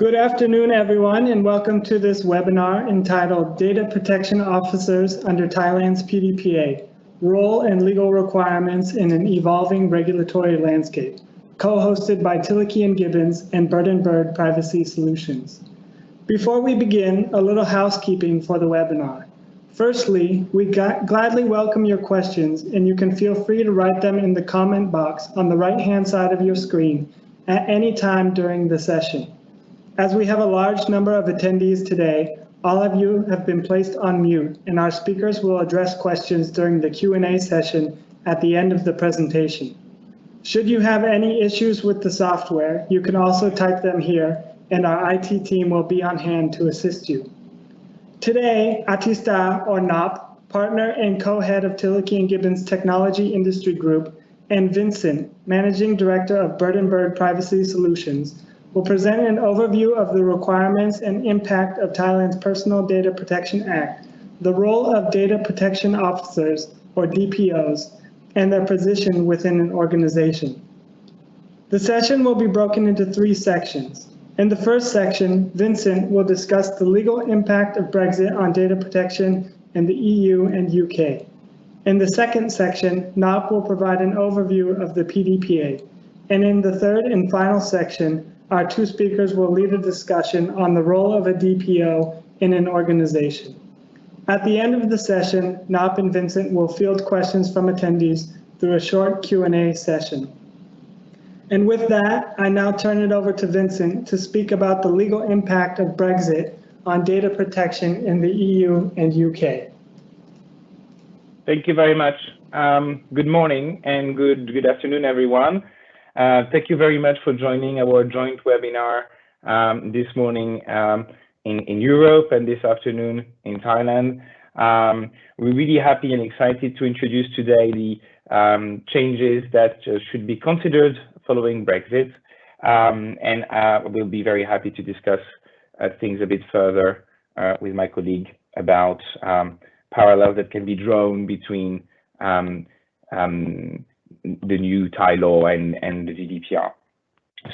Good afternoon, everyone, and welcome to this webinar entitled Data Protection Officers under Thailand's PDPA, Role and Legal Requirements in an Evolving Regulatory Landscape, co-hosted by Tilleke Gibbins and Bird Privacy Solutions. Before we begin, a little housekeeping for the webinar. Firstly, we gladly welcome your questions, and you can feel free to write them in the comment box on the right-hand side of your screen at any time during the session. As we have a large number of attendees today, all of you have been placed on mute, and our speakers will address questions during the Q&A session at the end of the presentation. Should you have any issues with the software, you can also type them here, and our IT team will be on hand to assist you. Today, Atista or Nop, partner and co-head of Tilleke Gibbins Technology Industry Group, and Vincent, managing director of Bird Privacy Solutions, will present an overview of the requirements and impact of Thailand's Personal Data Protection Act, the role of data protection officers, or DPOs, and their position within an organization. The session will be broken into 3 sections. In the first section, Vincent will discuss the legal impact of Brexit on data protection in the EU and UK. In the second section, Nop will provide an overview of the PDPA. And in the third and final section, our 2 speakers will lead a discussion on the role of a DPO in an organization. At the end of the session, Nop and Vincent will field questions from attendees through a short Q&A session. And with that, I now turn it over to Vincent to speak about the legal impact of Brexit on data protection in the EU and UK. Thank you very much. Good morning and good afternoon, everyone. Thank you very much for joining our joint webinar this morning in Europe and this afternoon in Thailand. We're really happy and excited to introduce today the changes that should be considered following Brexit, and we'll be very happy to discuss things a bit further with my colleague about parallels that can be drawn between the new Thai law and the GDPR.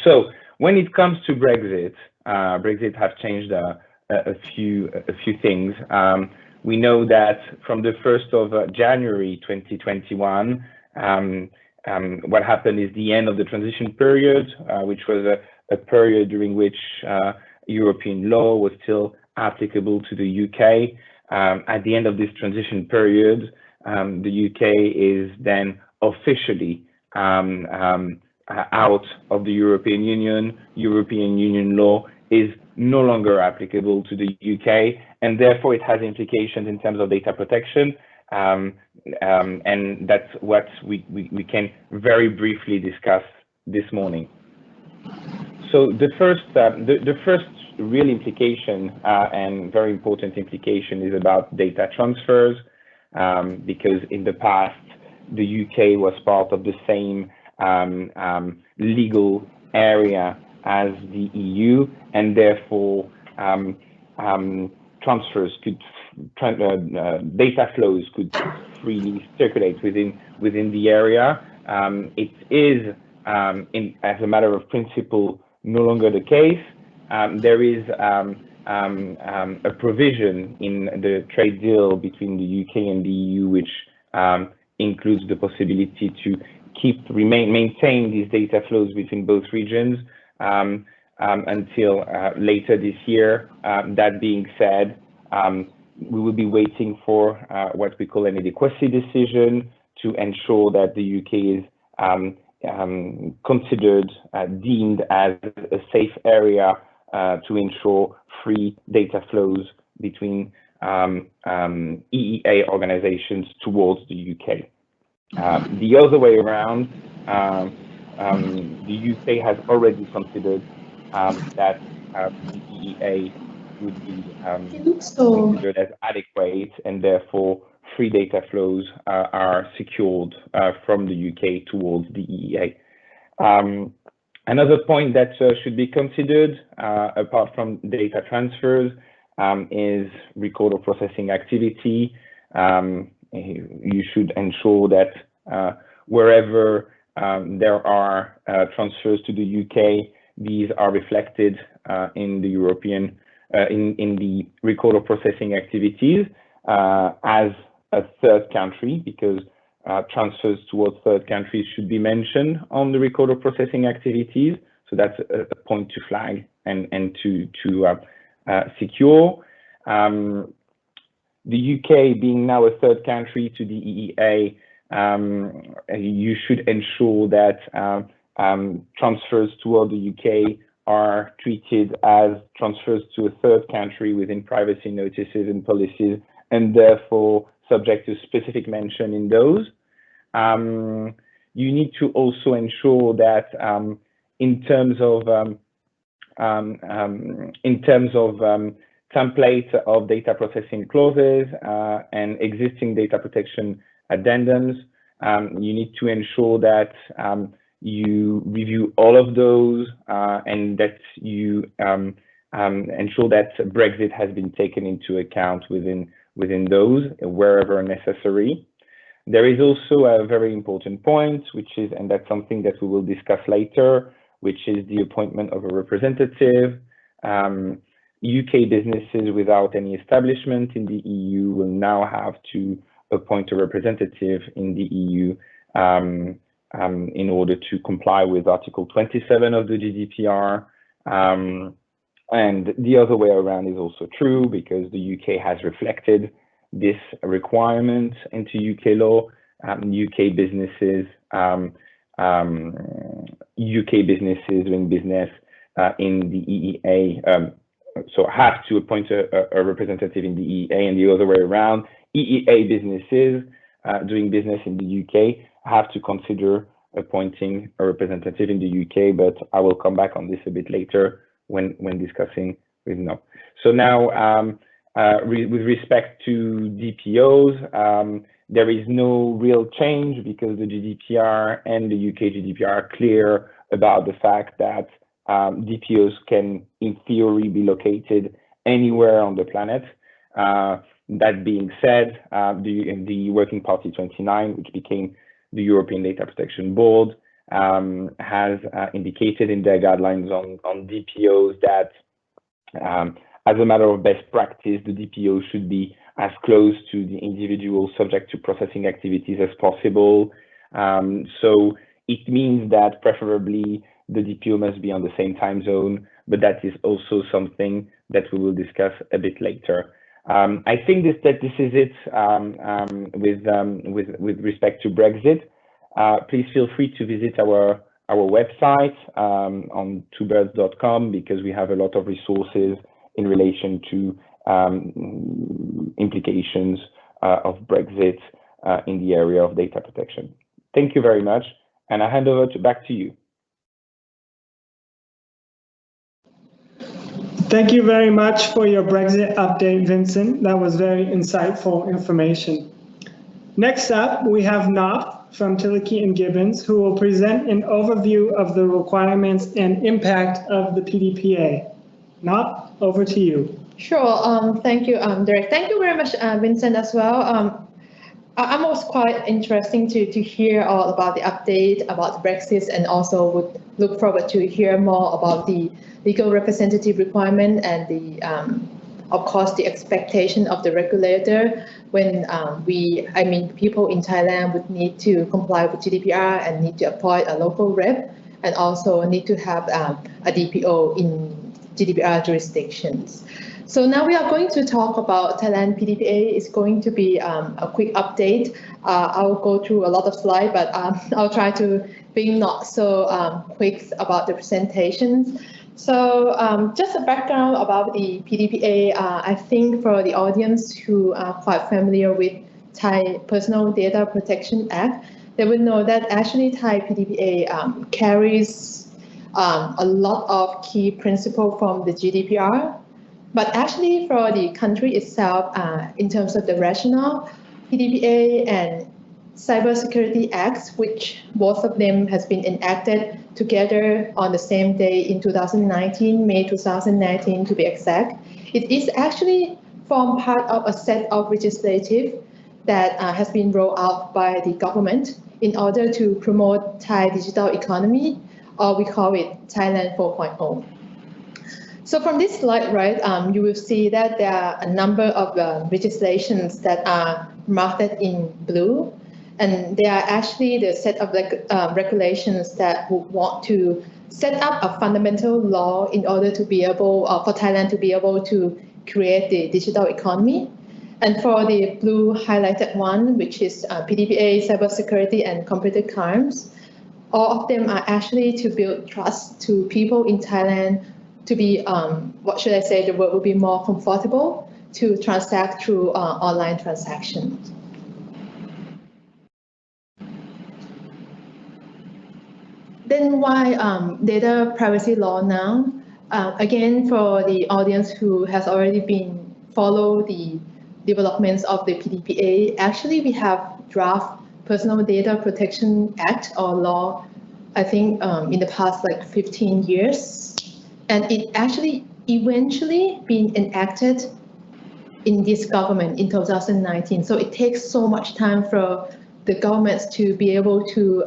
So when it comes to Brexit, Brexit has changed a few things. We know that from the 1st of January 2021, what happened is the end of the transition period, which was a period during which European law was still applicable to the UK. At the end of this transition period, the UK is then officially out of the European Union. European Union law is no longer applicable to the UK, and therefore it has implications in terms of data protection. And that's what we can very briefly discuss this morning. So the first real implication and very important implication is about data transfers, because in the past the UK was part of the same legal area as the EU, and therefore transfers could data flows could freely circulate within the area. It is, as a matter of principle, no longer the case. There is a provision in the trade deal between the UK and the EU, which includes the possibility to maintain these data flows between both regions until later this year. That being said, we will be waiting for what we call an adequacy decision to ensure that the UK is considered, deemed as a safe area to ensure free data flows between EEA organizations towards the UK. The other way around, the UK has already considered that the EEA would be considered as adequate, and therefore free data flows are secured from the UK towards the EEA. Another point that should be considered, apart from data transfers, is record or processing activity. You should ensure that wherever there are transfers to the UK, these are reflected in the European in the record of processing activities as a third country, because transfers towards third countries should be mentioned on the record of processing activities. So that's a point to flag and to secure. The UK being now a third country to the EEA, you should ensure that transfers toward the UK are treated as transfers to a third country within privacy notices and policies, and therefore subject to specific mention in those. You need to also ensure that in terms of template of data processing clauses and existing data protection addendums, you need to ensure that you review all of those and that you ensure that Brexit has been taken into account within those wherever necessary. There is also a very important point, which is, and that's something that we will discuss later, which is the appointment of a representative. UK businesses without any establishment in the EU will now have to appoint a representative in the EU in order to comply with Article 27 of the GDPR. And the other way around is also true, because the UK has reflected this requirement into UK law. UK businesses doing business in the EEA so have to appoint a representative in the EEA, and the other way around. EEA businesses doing business in the UK have to consider appointing a representative in the UK, but I will come back on this a bit later when discussing with No. So now, with respect to DPOs, there is no real change, because the GDPR and the UK GDPR are clear about the fact that DPOs can, in theory, be located anywhere on the planet. That being said, the Working Party 29, which became the European Data Protection Board, has indicated in their guidelines on DPOs that, as a matter of best practice, the DPO should be as close to the individual subject to processing activities as possible. So it means that preferably the DPO must be on the same time zone, but that is also something that we will discuss a bit later. I think that this is it with respect to Brexit. Please feel free to visit our website on twobirds.com, because we have a lot of resources in relation to implications of Brexit in the area of data protection. Thank you very much, and I hand over back to you. Thank you very much for your Brexit update, Vincent. That was very insightful information. Next up, we have Nop from Tilleke Gibbins, who will present an overview of the requirements and impact of the PDPA. Nop, over to you. Sure. Thank you, Derek. Thank you very much, Vincent, as well. I'm also quite interesting to hear all about the update about Brexit, and also would look forward to hear more about the legal representative requirement and the, of course, the expectation of the regulator when people in Thailand would need to comply with GDPR and need to appoint a local rep, and also need to have a DPO in GDPR jurisdictions. So now we are going to talk about Thailand PDPA. It's going to be a quick update. I'll go through a lot of slides, but I'll try to be not so quick about the presentations. So just a background about the PDPA. I think for the audience who are quite familiar with Thai Personal Data Protection Act, they will know that actually Thai PDPA carries a lot of key principles from the GDPR. But actually for the country itself, in terms of the rationale, PDPA and Cybersecurity Acts, which both of them has been enacted together on the same day in 2019, May 2019 to be exact. It is actually form part of a set of legislative that has been rolled out by the government in order to promote Thai digital economy, or we call it Thailand 4.0. So from this slide, right, you will see that there are a number of legislations that are marked in blue, and they are actually the set of regulations that would want to set up a fundamental law in order to be able, for Thailand to be able to create the digital economy. And for the blue highlighted one, which is PDPA, cybersecurity, and computer crimes, all of them are actually to build trust to people in Thailand to be, what should I say, the word would be more comfortable to transact through online transactions. Then why data privacy law now? Again, for the audience who has already been follow the developments of the PDPA, actually we have draft Personal Data Protection Act or law, I think in the past like 15 years. And it actually eventually been enacted in this government in 2019. So it takes so much time for the governments to be able to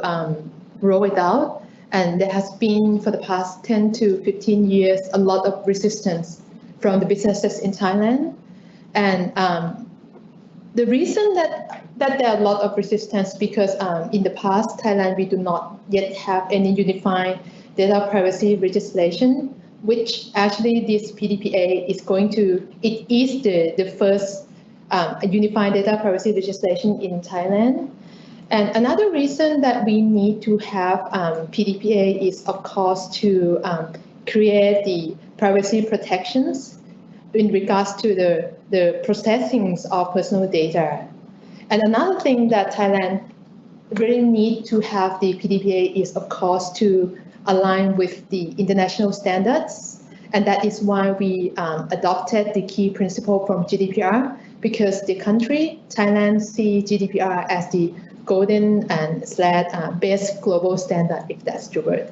roll it out. And there has been, for the past 10 to 15 years, a lot of resistance from the businesses in Thailand. And the reason that there are a lot of resistance because in the past, Thailand, we do not yet have any unified data privacy legislation, which actually this PDPA is going to, it is the first unified data privacy legislation in Thailand. And another reason that we need to have PDPA is, of course, to create the privacy protections in regards to the processing of personal data. And another thing that Thailand really need to have the PDPA is, of course, to align with the international standards. And that is why we adopted the key principle from GDPR, because the country, Thailand, see GDPR as the golden and best global standard, if that's the word.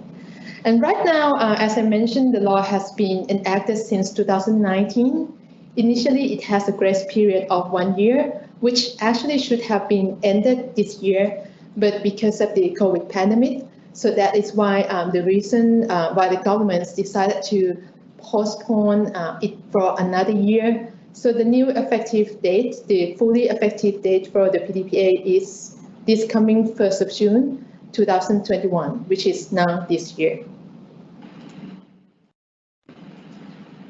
And right now, as I mentioned, the law has been enacted since 2019. Initially, it has a grace period of 1 year, which actually should have been ended this year, but because of the COVID pandemic, so that is why the reason why the governments decided to postpone it for another year. So the new effective date, the fully effective date for the PDPA is this coming 1st of June, 2021, which is now this year.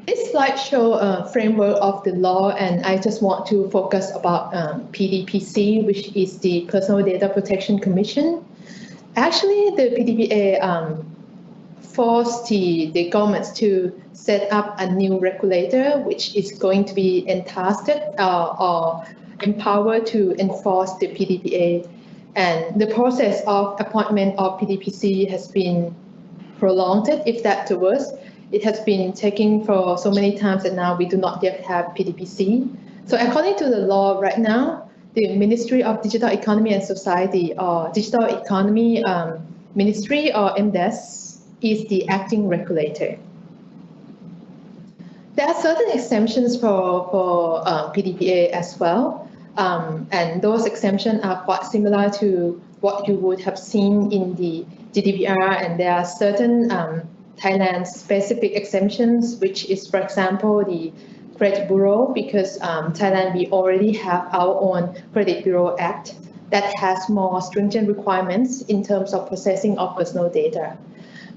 This slide shows a framework of the law, and I just want to focus about PDPC, which is the Personal Data Protection Commission. Actually, the PDPA forced the governments to set up a new regulator, which is going to be entrusted or empowered to enforce the PDPA. And the process of appointment of PDPC has been prolonged, if that's the word. It has been taken for so many times, and now we do not yet have PDPC. So according to the law right now, the Ministry of Digital Economy and Society, or Digital Economy Ministry, or MDES, is the acting regulator. There are certain exemptions for PDPA as well. And those exemptions are quite similar to what you would have seen in the GDPR, and there are certain Thailand-specific exemptions, which is, for example, the Credit Bureau, because Thailand, we already have our own Credit Bureau Act that has more stringent requirements in terms of processing of personal data.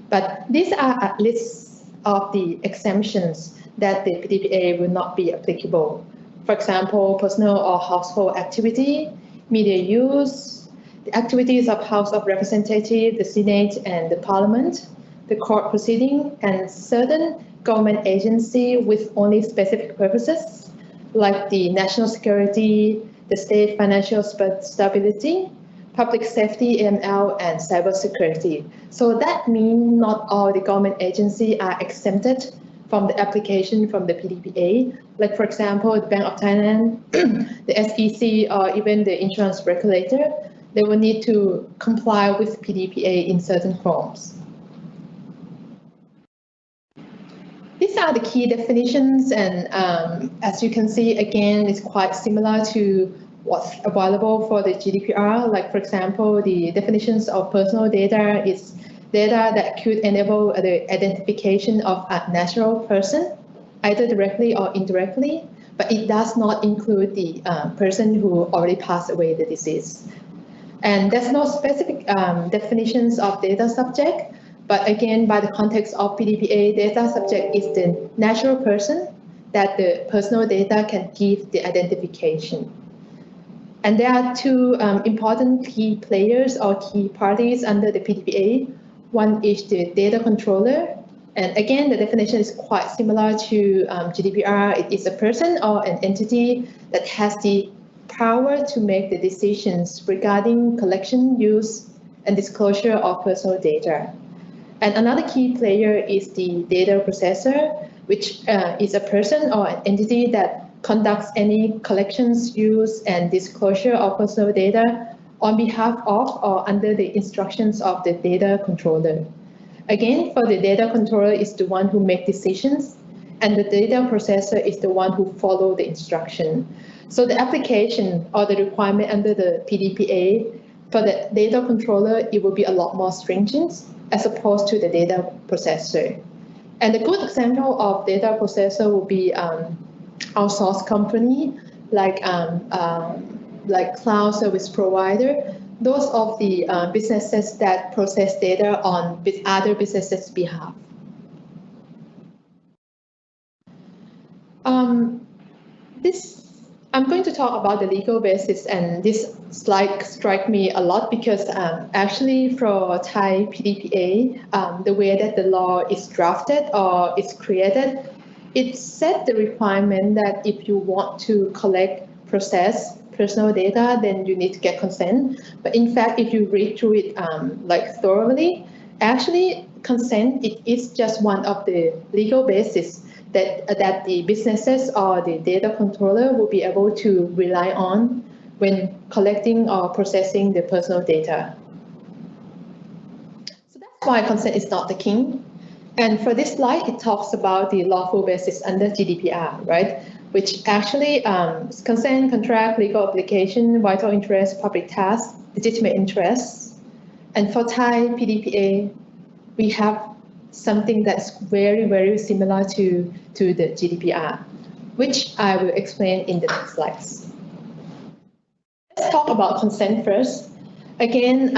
But these are a list of the exemptions that the PDPA will not be applicable. For example, personal or household activity, media use, the activities of House of Representatives, the Senate and the Parliament, the court proceeding, and certain government agency with only specific purposes, like the national security, the state financial stability, public safety, AML, and cybersecurity. So that means not all the government agencies are exempted from the application from the PDPA. Like, for example, the Bank of Thailand, the SEC, or even the insurance regulator, they will need to comply with PDPA in certain forms. These are the key definitions, and as you can see, again, it's quite similar to what's available for the GDPR. Like, for example, the definitions of personal data is data that could enable the identification of a natural person, either directly or indirectly, but it does not include the person who already passed away the disease. And there's no specific definitions of data subject, but again, by the context of PDPA, data subject is the natural person that the personal data can give the identification. And there are two important key players or key parties under the PDPA. One is the data controller. And again, the definition is quite similar to GDPR. It is a person or an entity that has the power to make the decisions regarding collection, use, and disclosure of personal data. And another key player is the data processor, which is a person or an entity that conducts any collections, use, and disclosure of personal data on behalf of or under the instructions of the data controller. Again, for the data controller is the one who makes decisions, and the data processor is the one who follows the instruction. So the application or the requirement under the PDPA for the data controller, it will be a lot more stringent as opposed to the data processor. And a good example of data processor will be outsourced company like cloud service provider. Those of the businesses that process data on other businesses' behalf. I'm going to talk about the legal basis, and this slide struck me a lot because actually for Thai PDPA, the way that the law is drafted or is created, it set the requirement that if you want to collect, process personal data, then you need to get consent. But in fact, if you read through it thoroughly, actually consent, it is just one of the legal basis that the businesses or the data controller will be able to rely on when collecting or processing the personal data. So that's why consent is not the king. And for this slide, it talks about the lawful basis under GDPR, right? Which actually consent, contract, legal obligation, vital interest, public task, legitimate interests. And for Thai PDPA, we have something that's very, very similar to the GDPR, which I will explain in the next slides. Let's talk about consent first. Again,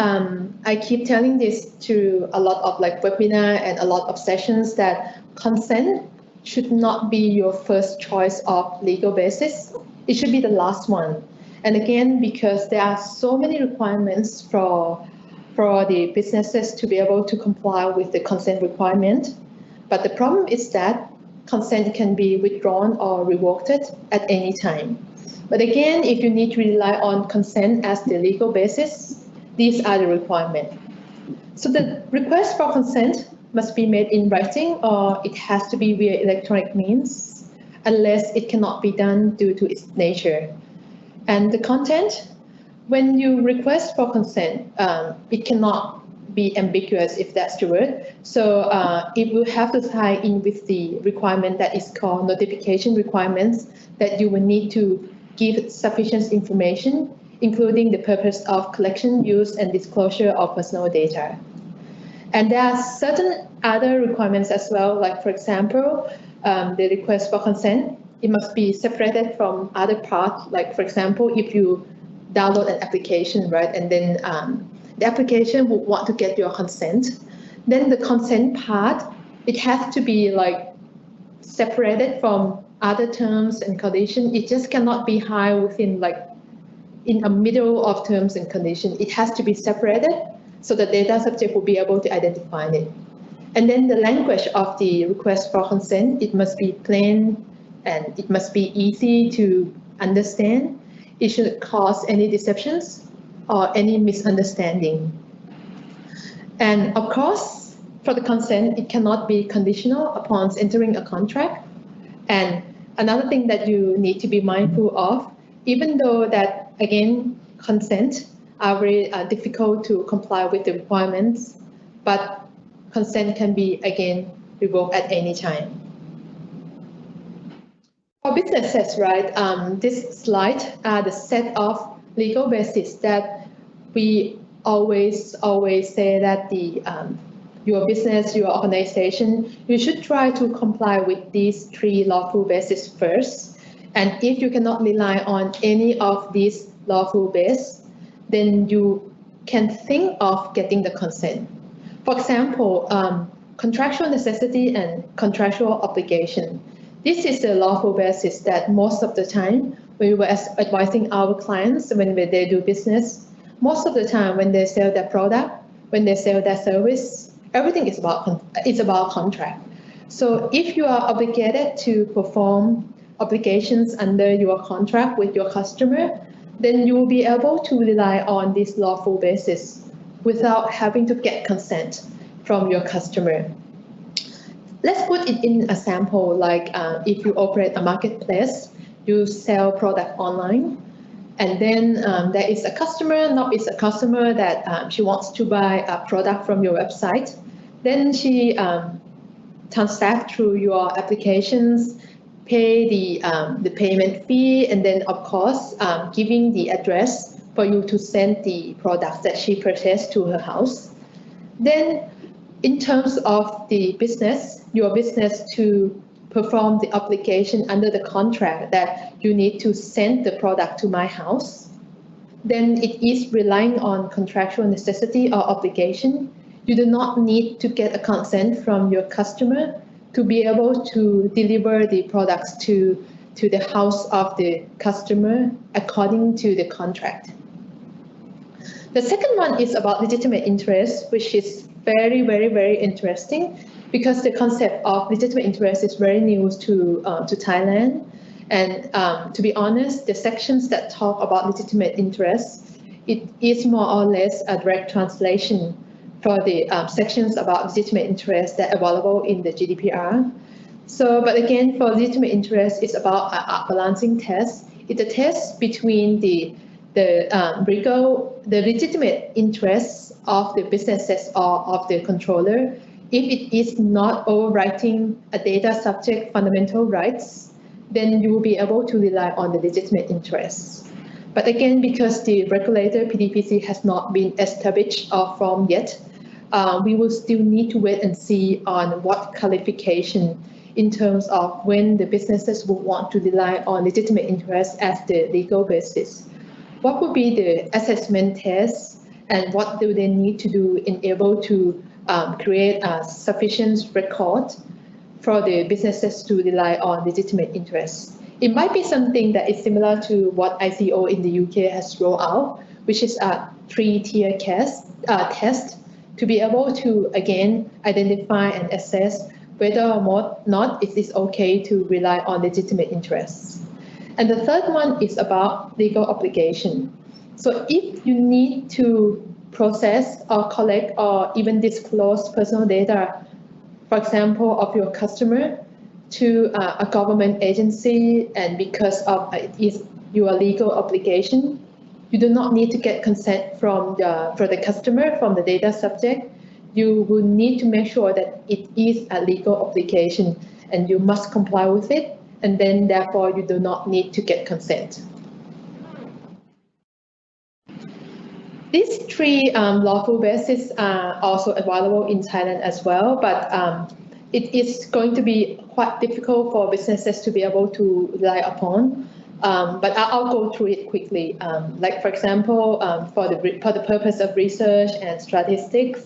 I keep telling this to a lot of webinar and a lot of sessions that consent should not be your first choice of legal basis. It should be the last one. And again, because there are so many requirements for the businesses to be able to comply with the consent requirement. But the problem is that consent can be withdrawn or revoked at any time. But again, if you need to rely on consent as the legal basis, these are the requirements. So the request for consent must be made in writing or it has to be via electronic means, unless it cannot be done due to its nature. And the content, when you request for consent, it cannot be ambiguous, if that's the word. So it will have to tie in with the requirement that is called notification requirements, that you will need to give sufficient information, including the purpose of collection, use, and disclosure of personal data. And there are certain other requirements as well, like for example, the request for consent, it must be separated from other parts. Like for example, if you download an application, right, and then the application would want to get your consent, then the consent part, it has to be separated from other terms and conditions. It just cannot be high within in a middle of terms and conditions. It has to be separated so the data subject will be able to identify it. And then the language of the request for consent, it must be plain and it must be easy to understand. It shouldn't cause any deceptions or any misunderstanding. And of course, for the consent, it cannot be conditional upon entering a contract. And another thing that you need to be mindful of, even though that, again, consent are very difficult to comply with the requirements, but consent can be, again, revoked at any time. For businesses, right, this slide are the set of legal basis that we always say that the your business, your organization, you should try to comply with these 3 lawful bases first. And if you cannot rely on any of these lawful bases, then you can think of getting the consent. For example, contractual necessity and contractual obligation. This is the lawful basis that most of the time when we were advising our clients when they do business, most of the time when they sell their product, when they sell their service, everything is about contract. So if you are obligated to perform obligations under your contract with your customer, then you will be able to rely on this lawful basis without having to get consent from your customer. Let's put it in a sample, like if you operate a marketplace, you sell product online, and then there is a customer, that she wants to buy a product from your website. Then she transacts through your applications, pay the payment fee, and then of course giving the address for you to send the products that she purchased to her house. Then in terms of the business, your business to perform the obligation under the contract that you need to send the product to my house, then it is relying on contractual necessity or obligation. You do not need to get a consent from your customer to be able to deliver the products to the house of the customer according to the contract. The second one is about legitimate interest, which is very, very, very interesting because the concept of legitimate interest is very new to Thailand. And to be honest, the sections that talk about legitimate interest, it is more or less a direct translation for the sections about legitimate interest that are available in the GDPR. So, but again, for legitimate interest, it's about a balancing test. It's a test between the legitimate interests of the businesses or of the controller. If it is not overwriting a data subject fundamental rights, then you will be able to rely on the legitimate interests. But again, because the regulator PDPC has not been established or formed yet, we will still need to wait and see on what qualification in terms of when the businesses will want to rely on legitimate interest as the legal basis. What would be the assessment test and what do they need to do in able to create a sufficient record for the businesses to rely on legitimate interest? It might be something that is similar to what ICO in the UK has rolled out, which is a 3-tier test to be able to, again, identify and assess whether or not it is okay to rely on legitimate interests. And the third one is about legal obligation. So if you need to process or collect or even disclose personal data, for example, of your customer to a government agency, and because of it is your legal obligation, you do not need to get consent from the customer, from the data subject. You will need to make sure that it is a legal obligation and you must comply with it, and then therefore you do not need to get consent. These 3 lawful bases are also available in Thailand as well, but it is going to be quite difficult for businesses to be able to rely upon. But I'll go through it quickly. Like for example, for the purpose of research and statistics,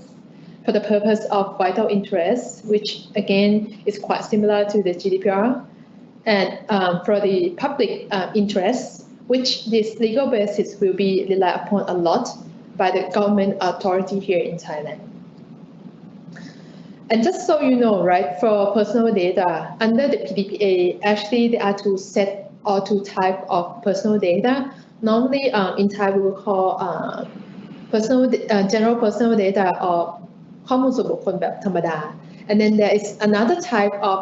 for the purpose of vital interests, which again is quite similar to the GDPR, and for the public interests, which this legal basis will be relied upon a lot by the government authority here in Thailand. And just so you know, right, for personal data under the PDPA, actually there are 2 sets or 2 types of personal data. Normally in Thai we will call general personal data or ข้อมูลส่วนบุคคลแบบธรรมดา and then there is another type of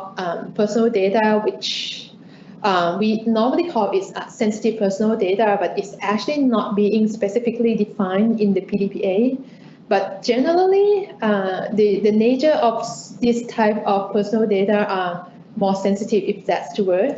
personal data which we normally call it sensitive personal data, but it's actually not being specifically defined in the PDPA. But generally, the nature of this type of personal data are more sensitive, if that's the word.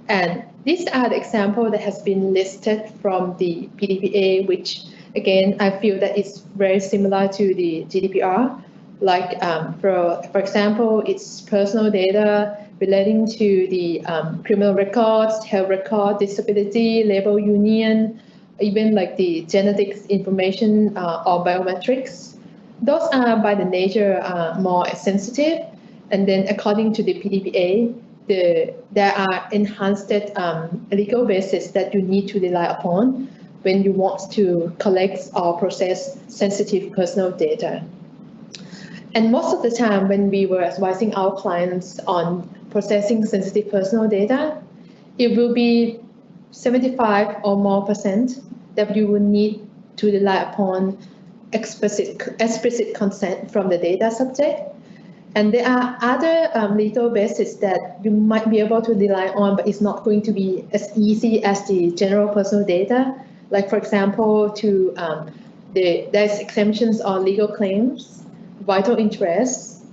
And these are the examples that has been listed from the PDPA, which again, I feel that it's very similar to the GDPR. Like for example, it's personal data relating to the criminal records, health record, disability, labor union, even like the genetics information or biometrics. Those are by the nature more sensitive. And then according to the PDPA, there are enhanced legal basis that you need to rely upon when you want to collect or process sensitive personal data. And most of the time when we were advising our clients on processing sensitive personal data, it will be 75 or more % that you will need to rely upon explicit consent from the data subject. And there are other legal bases that you might be able to rely on, but it's not going to be as easy as the general personal data. Like, for example, there's exemptions on legal claims, vital interests,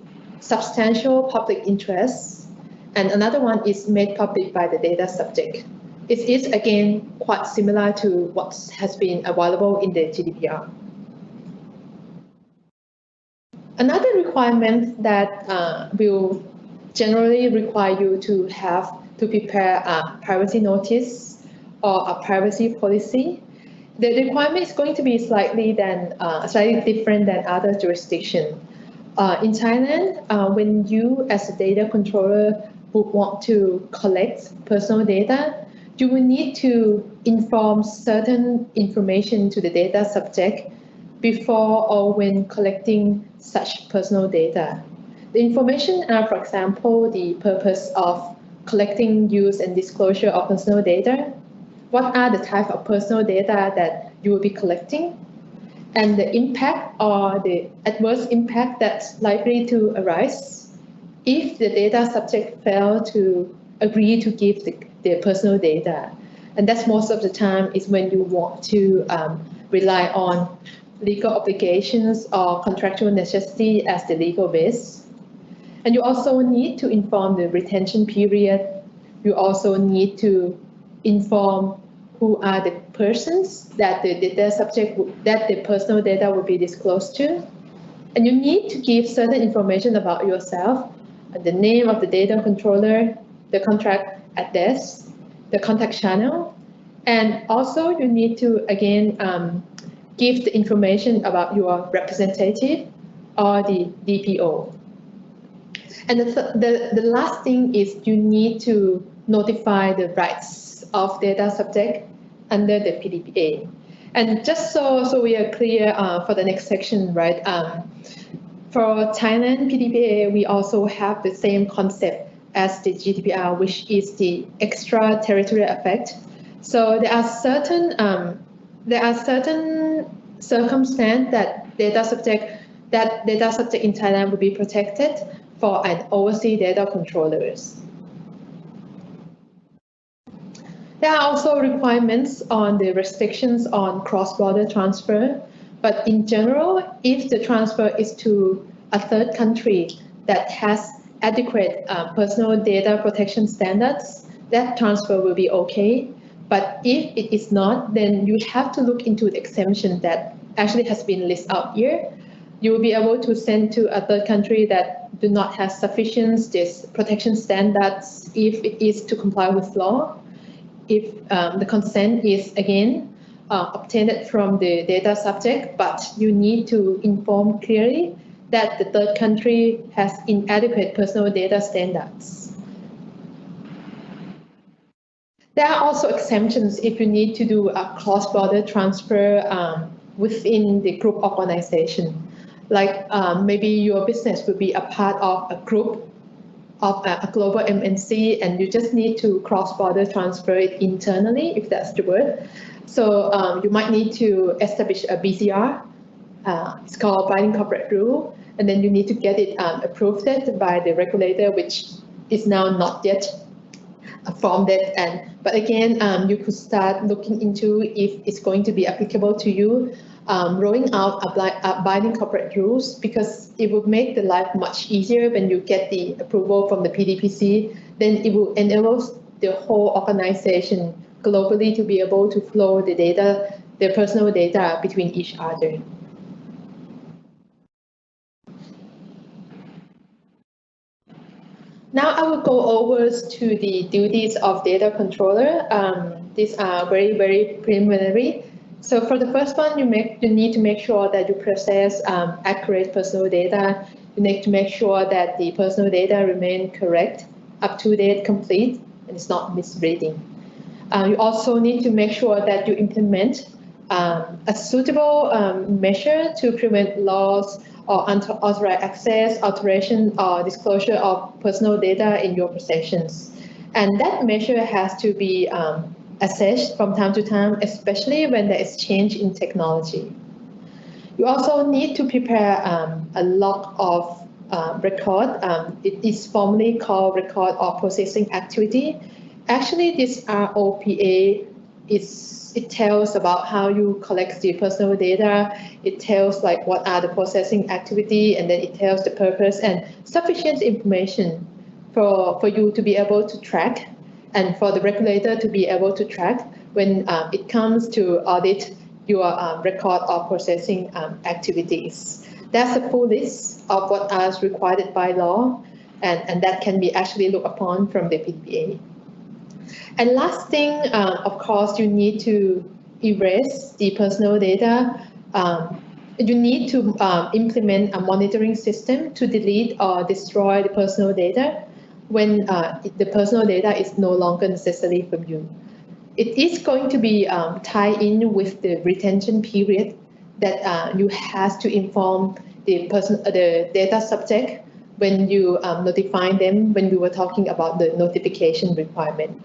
substantial public interests, and another one is made public by the data subject. It is, again, quite similar to what has been available in the GDPR. Another requirement that will generally require you to have to prepare a privacy notice or a privacy policy. The requirement is going to be slightly different than other jurisdictions. In Thailand, when you as a data controller would want to collect personal data, you will need to inform certain information to the data subject before or when collecting such personal data. The information are, for example, the purpose of collecting, use, and disclosure of personal data. What are the type of personal data that you will be collecting? And the impact or the adverse impact that's likely to arise if the data subject fail to agree to give the personal data. And that's most of the time is when you want to rely on legal obligations or contractual necessity as the legal base. And you also need to inform the retention period. You also need to inform who are the persons that the data subject, that the personal data will be disclosed to. And you need to give certain information about yourself, the name of the data controller, the contract address, the contact channel, and also you need to, again, give the information about your representative or the DPO. And the last thing is you need to notify the rights of data subject under the PDPA. And just so we are clear for the next section, right? For Thailand PDPA, we also have the same concept as the GDPR, which is the extraterritorial effect. So there are certain circumstances that data subject in Thailand will be protected for an overseas data controllers. There are also requirements on the restrictions on cross-border transfer, but in general, if the transfer is to a third country that has adequate personal data protection standards, that transfer will be okay. But if it is not, then you have to look into the exemption that actually has been listed out here. You will be able to send to a third country that do not have sufficient protection standards if it is to comply with law. If the consent is, again, obtained from the data subject, but you need to inform clearly that the third country has inadequate personal data standards. There are also exemptions if you need to do a cross-border transfer within the group organization. Like maybe your business will be a part of a group of a global MNC, and you just need to cross-border transfer it internally, if that's the word. So you might need to establish a BCR. It's called Binding Corporate Rule, and then you need to get it approved by the regulator, which is now not yet formed. But again, you could start looking into if it's going to be applicable to you. Rolling out a binding corporate rules, because it will make the life much easier when you get the approval from the PDPC. Then it will enable the whole organization globally to be able to flow the data, their personal data between each other. Now I will go over to the duties of data controller. These are very, very preliminary. So for the first one, you need to make sure that you process accurate personal data. You need to make sure that the personal data remain correct, up to date, complete, and it's not misleading. You also need to make sure that you implement a suitable measure to prevent loss or unauthorized access, alteration, or disclosure of personal data in your possessions. And that measure has to be assessed from time to time, especially when there is change in technology. You also need to prepare a log of record. It is formally called record of processing activity. Actually, this ROPA it tells about how you collect the personal data. It tells like what are the processing activity, and then it tells the purpose and sufficient information for you to be able to track and for the regulator to be able to track when it comes to audit your record of processing activities. That's a full list of what is required by law, and that can be actually looked upon from the PDPA. And last thing, of course, you need to erase the personal data. You need to implement a monitoring system to delete or destroy the personal data when the personal data is no longer necessary from you. It is going to be tied in with the retention period that you have to inform the data subject when you notify them, when we were talking about the notification requirement.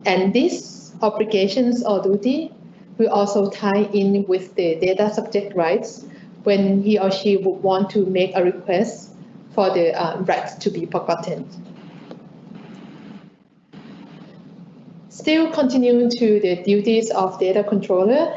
And these obligations or duty will also tie in with the data subject rights when he or she would want to make a request for the rights to be forgotten. Still continuing to the duties of data controller,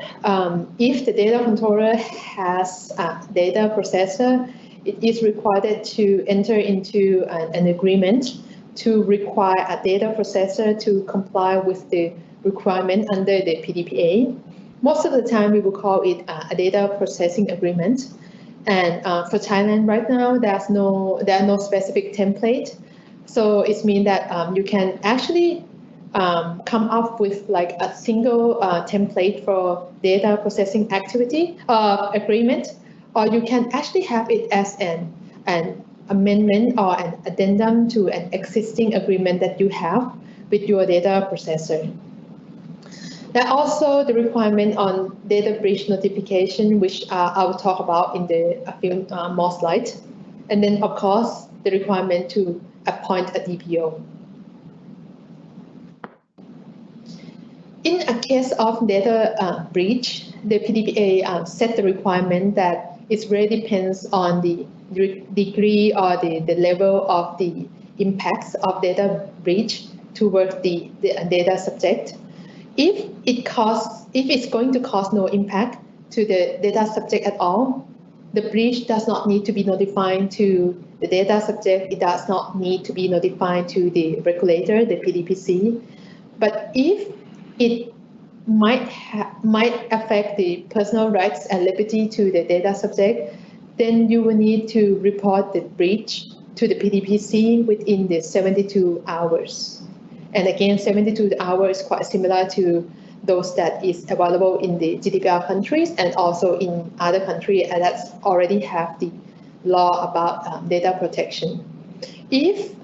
if the data controller has a data processor, it is required to enter into an agreement to require a data processor to comply with the requirement under the PDPA. Most of the time, we will call it a data processing agreement. And for Thailand right now, there are no specific template. So it means that you can actually come up with like a single template for data processing activity agreement, or you can actually have it as an amendment or an addendum to an existing agreement that you have with your data processor. There are also the requirement on data breach notification, which I will talk about in a few more slides. And then, of course, the requirement to appoint a DPO. In a case of data breach, the PDPA set the requirement that it really depends on the degree or the level of the impacts of data breach towards the data subject. If it's going to cause no impact to the data subject at all, the breach does not need to be notified to the data subject. It does not need to be notified to the regulator, the PDPC. But if it might affect the personal rights and liberty to the data subject, then you will need to report the breach to the PDPC within the 72 hours. And again, 72 hours is quite similar to those that is available in the GDPR countries and also in other countries that already have the law about data protection. If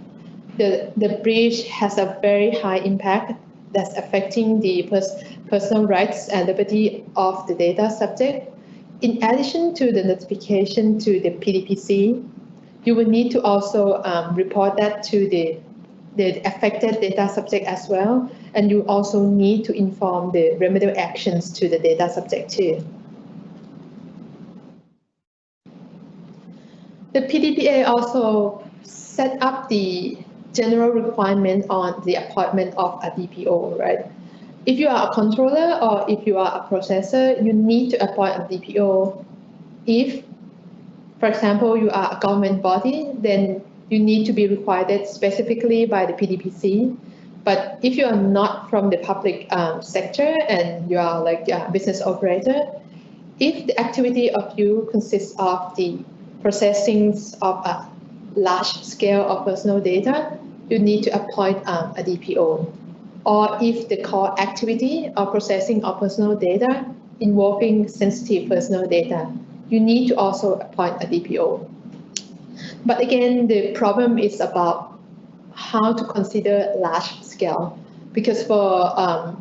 the breach has a very high impact that's affecting the personal rights and liberty of the data subject, in addition to the notification to the PDPC, you will need to also report that to the affected data subject as well, and you also need to inform the remedial actions to the data subject too. The PDPA also set up the general requirement on the appointment of a DPO, right? If you are a controller or if you are a processor, you need to appoint a DPO. If, for example, you are a government body, then you need to be required specifically by the PDPC. But if you are not from the public sector and you are like a business operator, if the activity of you consists of the processing of a large scale of personal data, you need to appoint a DPO. Or if the core activity or processing of personal data involving sensitive personal data, you need to also appoint a DPO. But again, the problem is about how to consider large scale, because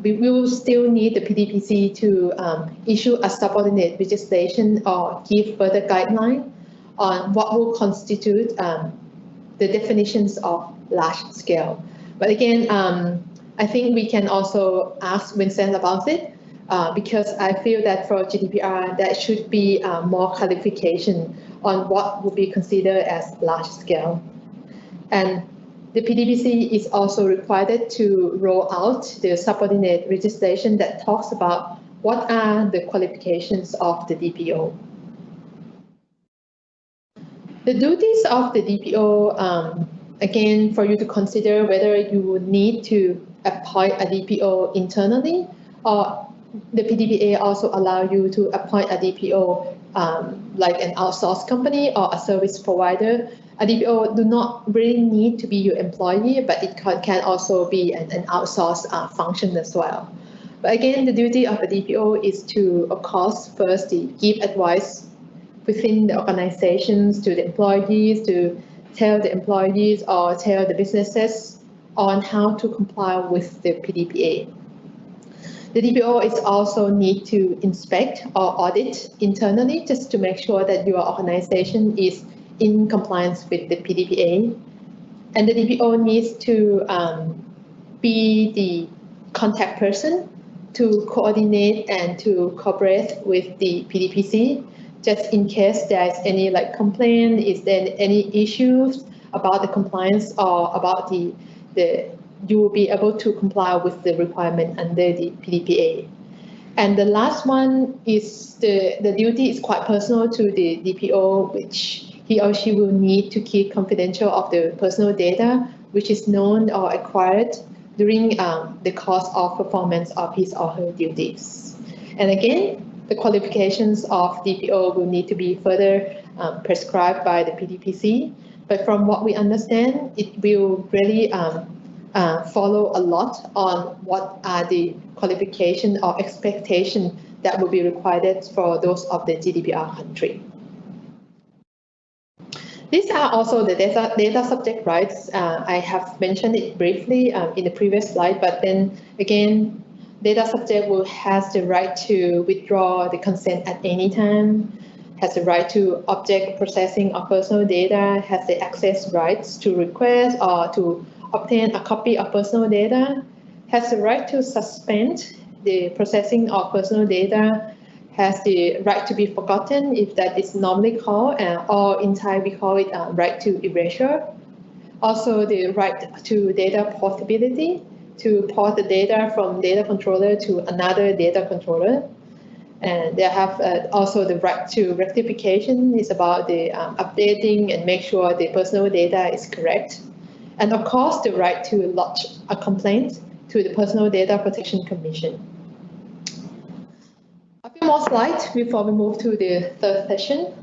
we will still need the PDPC to issue a subordinate legislation or give further guideline on what will constitute the definitions of large scale. But again, I think we can also ask Vincent about it, because I feel that for GDPR, there should be more clarification on what would be considered as large scale. And the PDPC is also required to roll out the subordinate legislation that talks about what are the qualifications of the DPO. The duties of the DPO, again, for you to consider whether you would need to appoint a DPO internally, or the PDPA also allow you to appoint a DPO like an outsourced company or a service provider. A DPO do not really need to be your employee, but it can also be an outsourced function as well. But again, the duty of a DPO is to, of course, first give advice within the organizations to the employees, to tell the employees or tell the businesses on how to comply with the PDPA. The DPO is also need to inspect or audit internally just to make sure that your organization is in compliance with the PDPA. And the DPO needs to be the contact person to coordinate and to cooperate with the PDPC, just in case there's any complaint, is there any issues about the compliance or about you will be able to comply with the requirement under the PDPA. And the last one is the duty is quite personal to the DPO, which he or she will need to keep confidential of the personal data, which is known or acquired during the course of performance of his or her duties. And again, the qualifications of DPO will need to be further prescribed by the PDPC. But from what we understand, it will really follow a lot on what are the qualification or expectation that will be required for those of the GDPR country. These are also the data subject rights. I have mentioned it briefly in the previous slide, but then again, data subject has the right to withdraw the consent at any time, has the right to object processing of personal data, has the access rights to request or to obtain a copy of personal data, has the right to suspend the processing of personal data, has the right to be forgotten, if that is normally called, or in Thai we call it right to erasure. Also the right to data portability, to port the data from data controller to another data controller. And they have also the right to rectification, is about the updating and make sure the personal data is correct. And of course, the right to lodge a complaint to the Personal Data Protection Commission. A few more slides before we move to the third session.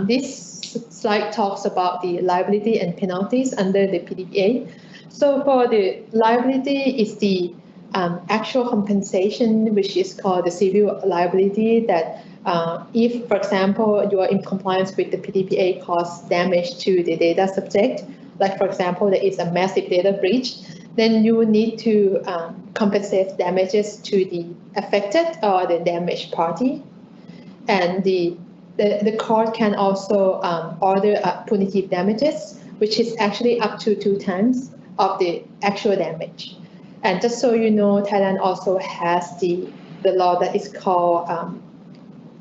This slide talks about the liability and penalties under the PDPA. So for the liability is the actual compensation, which is called the civil liability, that if, for example, you are in compliance with the PDPA cause damage to the data subject, like for example, there is a massive data breach, then you will need to compensate damages to the affected or the damaged party. And the court can also order punitive damages, which is actually up to 2 times of the actual damage. And just so you know, Thailand also has the law that is called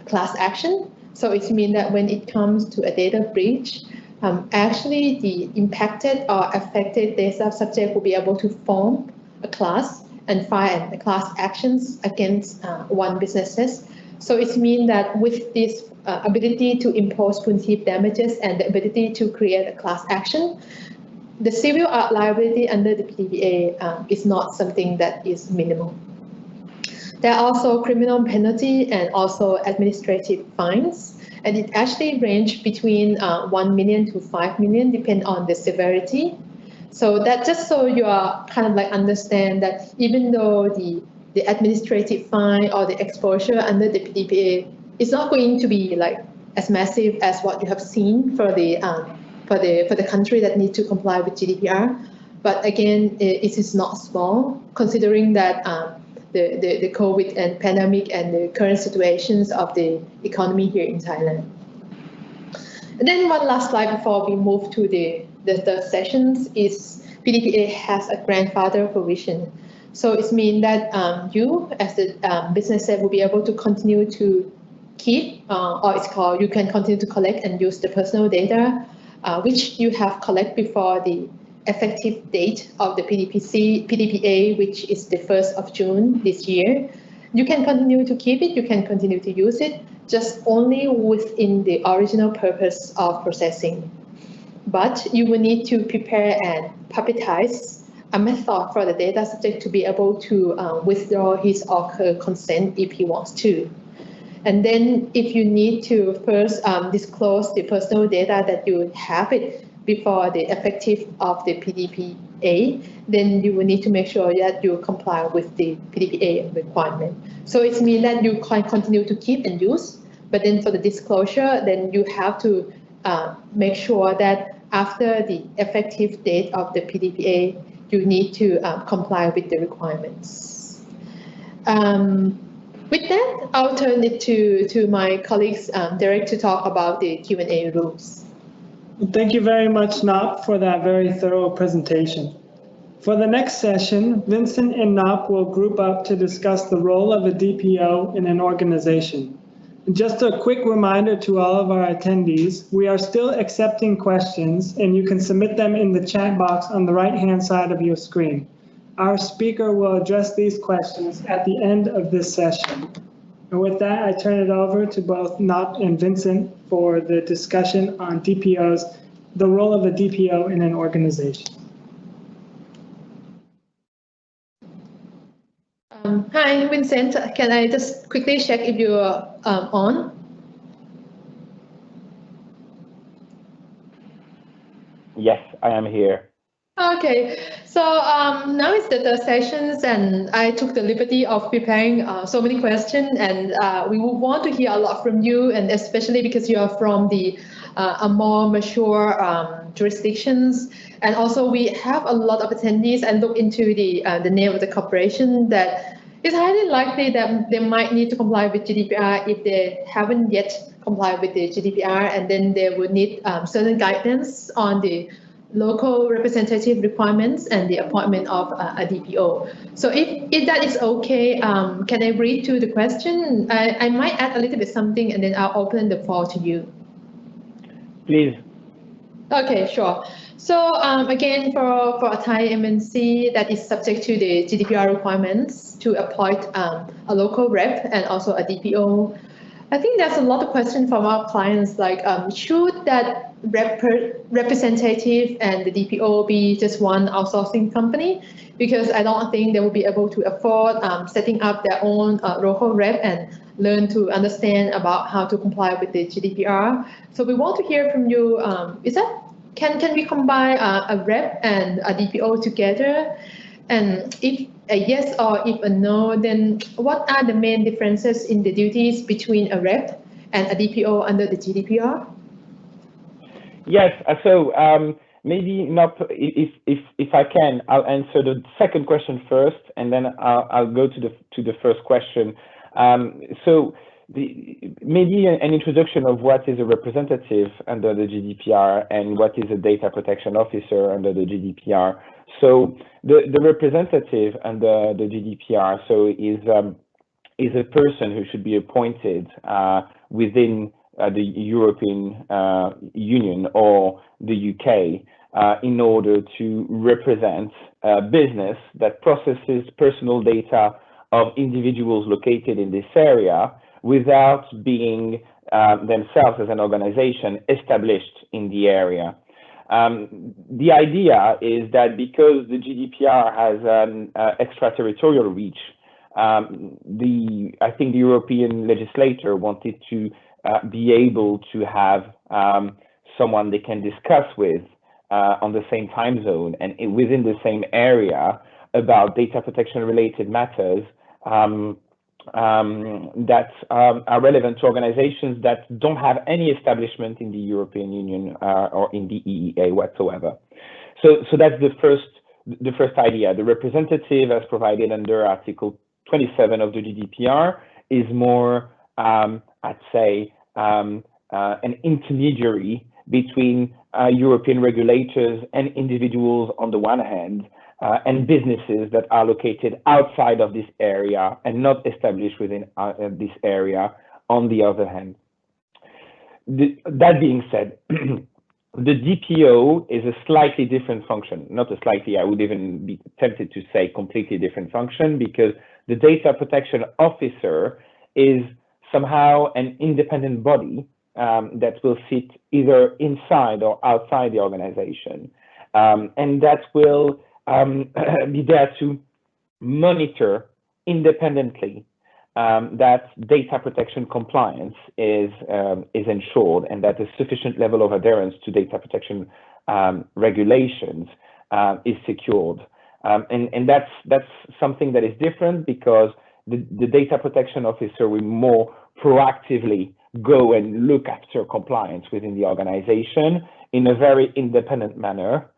class action. So it means that when it comes to a data breach, actually the impacted or affected data subject will be able to form a class and file the class actions against one businesses. So it means that with this ability to impose punitive damages and the ability to create a class action, the civil liability under the PDPA is not something that is minimal. There are also criminal penalty and also administrative fines, and it actually ranges between 1 million to 5 million, depending on the severity. So that just so you are kind of like understand that even though the administrative fine or the exposure under the PDPA is not going to be like as massive as what you have seen for the country that need to comply with GDPR, but again, it is not small considering that the COVID and pandemic and the current situations of the economy here in Thailand. And then one last slide before we move to the third sessions is PDPA has a grandfather provision. So it means that you as the business will be able to continue to keep, or it's called, you can continue to collect and use the personal data, which you have collected before the effective date of the PDPA, which is the 1st of June this year. You can continue to keep it, you can continue to use it, just only within the original purpose of processing. But you will need to prepare and publicize a method for the data subject to be able to withdraw his or her consent if he wants to. And then if you need to first disclose the personal data that you have it before the effective of the PDPA, then you will need to make sure that you comply with the PDPA requirement. So it means that you can continue to keep and use, but then for the disclosure, then you have to make sure that after the effective date of the PDPA, you need to comply with the requirements. With that, I'll turn it to my colleagues, Derek, to talk about the Q&A rules. Thank you very much, Nop, for that very thorough presentation. For the next session, Vincent and Nop will group up to discuss the role of a DPO in an organization. Just a quick reminder to all of our attendees, we are still accepting questions and you can submit them in the chat box on the right-hand side of your screen. Our speaker will address these questions at the end of this session. And with that, I turn it over to both Nop and Vincent for the discussion on DPOs, the role of a DPO in an organization. Hi, Vincent. Can I just quickly check if you're on? Yes, I am here. Okay, so now it's the third sessions, and I took the liberty of preparing so many questions, and we would want to hear a lot from you, and especially because you are from the a more mature jurisdictions, and also we have a lot of attendees and look into the name of the corporation that it's highly likely that they might need to comply with GDPR if they haven't yet complied with the GDPR, and then they would need certain guidance on the local representative requirements and the appointment of a DPO. So if that is okay, can I read to the question? I might add a little bit something and then I'll open the floor to you. Please. Okay, sure. So again, for a Thai MNC that is subject to the GDPR requirements to appoint a local rep and also a DPO, I think there's a lot of questions from our clients like, should that representative and the DPO be just one outsourcing company? Because I don't think they will be able to afford setting up their own local rep and learn to understand about how to comply with the GDPR. So we want to hear from you, can we combine a rep and a DPO together? And if a yes or if a no, then what are the main differences in the duties between a rep and a DPO under the GDPR? Yes, so maybe not, if I can, I'll answer the second question first, and then I'll go to the first question. So maybe an introduction of what is a representative under the GDPR and what is a data protection officer under the GDPR. So the representative under the GDPR is a person who should be appointed within the European Union or the UK in order to represent a business that processes personal data of individuals located in this area without being themselves as an organization established in the area. The idea is that because the GDPR has an extraterritorial reach, I think the European legislator wanted to be able to have someone they can discuss with on the same time zone and within the same area about data protection related matters that are relevant to organizations that don't have any establishment in the European Union or in the EEA whatsoever. So that's the first idea. The representative, as provided under Article 27 of the GDPR, is more, I'd say, an intermediary between European regulators and individuals on the one hand, and businesses that are located outside of this area and not established within this area on the other hand. That being said, the DPO is a slightly different function, not a slightly, I would even be tempted to say completely different function, because the data protection officer is somehow an independent body that will sit either inside or outside the organization, and that will be there to monitor independently that data protection compliance is ensured and that a sufficient level of adherence to data protection regulations is secured. And that's something that is different, because the data protection officer will more proactively go and look after compliance within the organization in a very independent manner,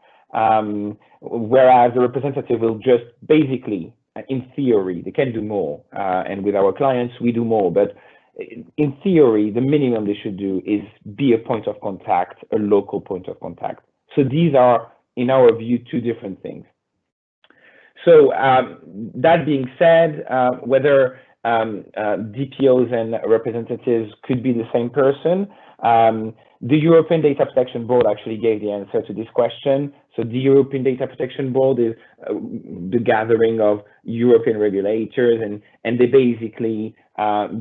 whereas the representative will just basically, in theory, they can do more, and with our clients we do more, but in theory the minimum they should do is be a point of contact, a local point of contact. So these are, in our view, two different things. So that being said, whether DPOs and representatives could be the same person, the European Data Protection Board actually gave the answer to this question. So the European Data Protection Board is the gathering of European regulators, and they basically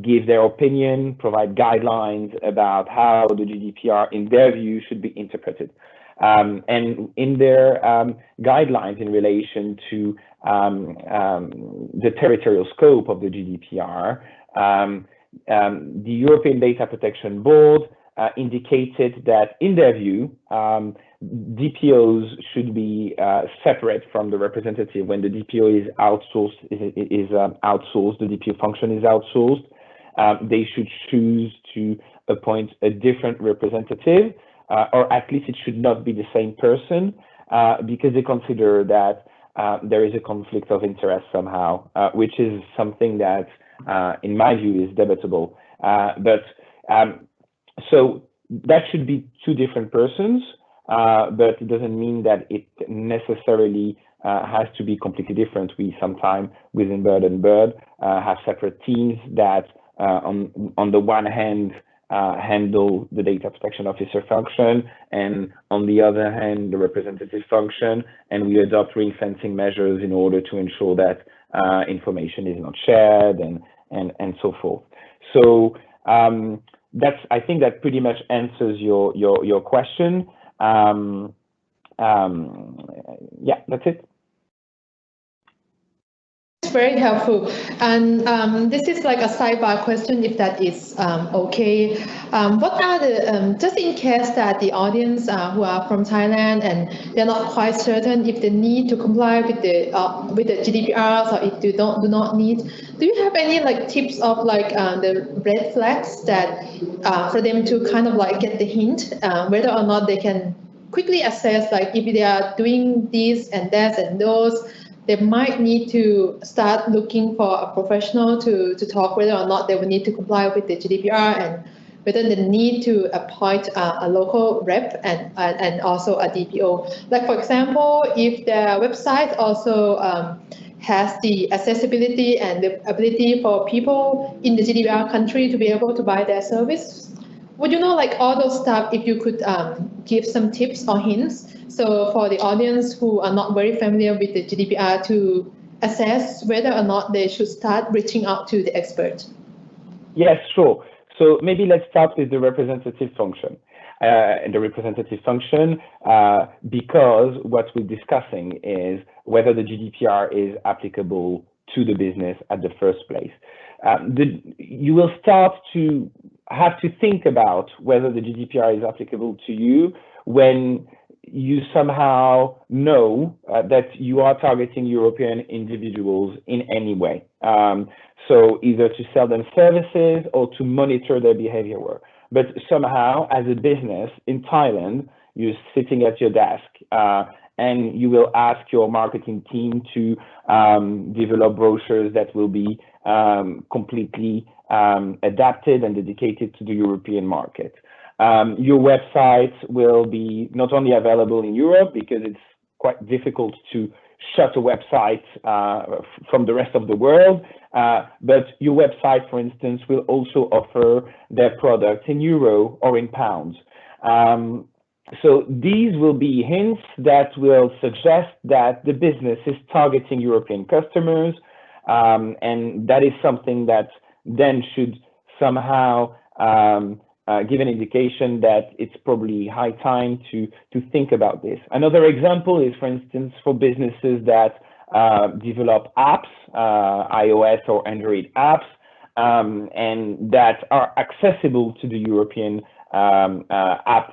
give their opinion, provide guidelines about how the GDPR, in their view, should be interpreted. And in their guidelines in relation to the territorial scope of the GDPR, the European Data Protection Board indicated that, in their view, DPOs should be separate from the representative. When the DPO is outsourced, the DPO function is outsourced, they should choose to appoint a different representative, or at least it should not be the same person, because they consider that there is a conflict of interest somehow, which is something that, in my view, is debatable. So that should be two different persons, but it doesn't mean that it necessarily has to be completely different. We sometimes, within Bird and Bird, have separate teams that, on the one hand, handle the data protection officer function, and on the other hand, the representative function, and we adopt ring-fencing measures in order to ensure that information is not shared and so forth. So I think that pretty much answers your question. Yeah, that's it. Very helpful, and this is like a sidebar question, if that is okay. What are the just in case that the audience who are from Thailand and they're not quite certain if they need to comply with the GDPR, or if they do not need, do you have any like tips of like the red flags that for them to kind of like get the hint whether or not they can quickly assess, like if they are doing this and that and those, they might need to start looking for a professional to talk whether or not they will need to comply with the GDPR, and whether they need to appoint a local rep and also a DPO. Like, for example, if their website also has the accessibility and the ability for people in the GDPR country to be able to buy their service, would you know, like all those stuff, if you could give some tips or hints, so for the audience who are not very familiar with the GDPR to assess whether or not they should start reaching out to the expert? Yes, sure. So maybe let's start with the representative function. Because what we're discussing is whether the GDPR is applicable to the business at the first place. You will start to have to think about whether the GDPR is applicable to you when you somehow know that you are targeting European individuals in any way. So either to sell them services or to monitor their behavior. But somehow, as a business in Thailand, you're sitting at your desk and you will ask your marketing team to develop brochures that will be completely adapted and dedicated to the European market. Your website will be not only available in Europe, because it's quite difficult to shut a website from the rest of the world, but your website, for instance, will also offer their products in euro or in pounds. So these will be hints that will suggest that the business is targeting European customers, and that is something that then should somehow give an indication that it's probably high time to think about this. Another example is, for instance, for businesses that develop apps, iOS or Android apps, and that are accessible to the European app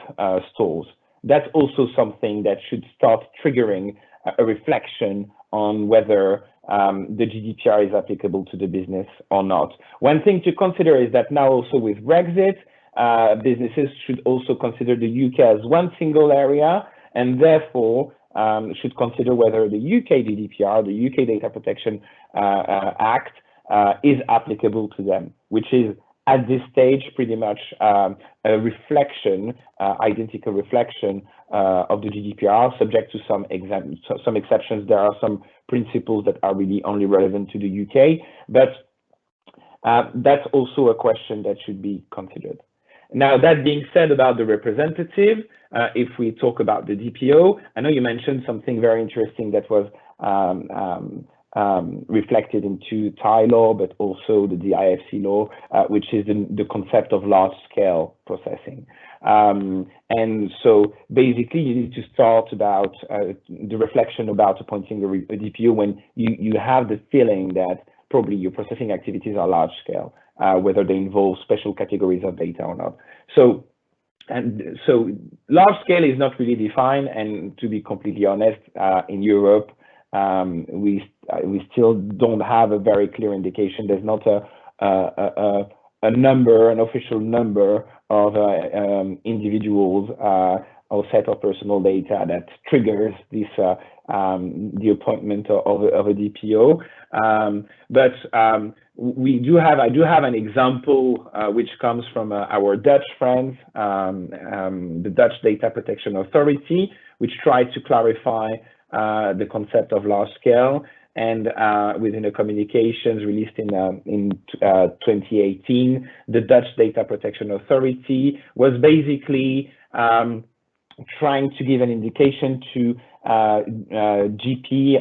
stores. That's also something that should start triggering a reflection on whether the GDPR is applicable to the business or not. One thing to consider is that now also with Brexit, businesses should also consider the UK as one single area, and therefore should consider whether the UK GDPR, the UK Data Protection Act, is applicable to them, which is at this stage pretty much a reflection, identical reflection of the GDPR, subject to some exceptions. There are some principles that are really only relevant to the UK, but that's also a question that should be considered. Now, that being said about the representative, if we talk about the DPO, I know you mentioned something very interesting that was reflected into Thai law, but also the DIFC law, which is the concept of large-scale processing. And so basically, you need to start about the reflection about appointing a DPO when you have the feeling that probably your processing activities are large-scale, whether they involve special categories of data or not. So large scale is not really defined, and to be completely honest, in Europe, we still don't have a very clear indication. There's not a number, an official number of individuals or set of personal data that triggers this the appointment of a DPO. But I do have an example which comes from our Dutch friends, the Dutch Data Protection Authority, which tried to clarify the concept of large scale, and within the communications released in 2018, the Dutch Data Protection Authority was basically trying to give an indication to GP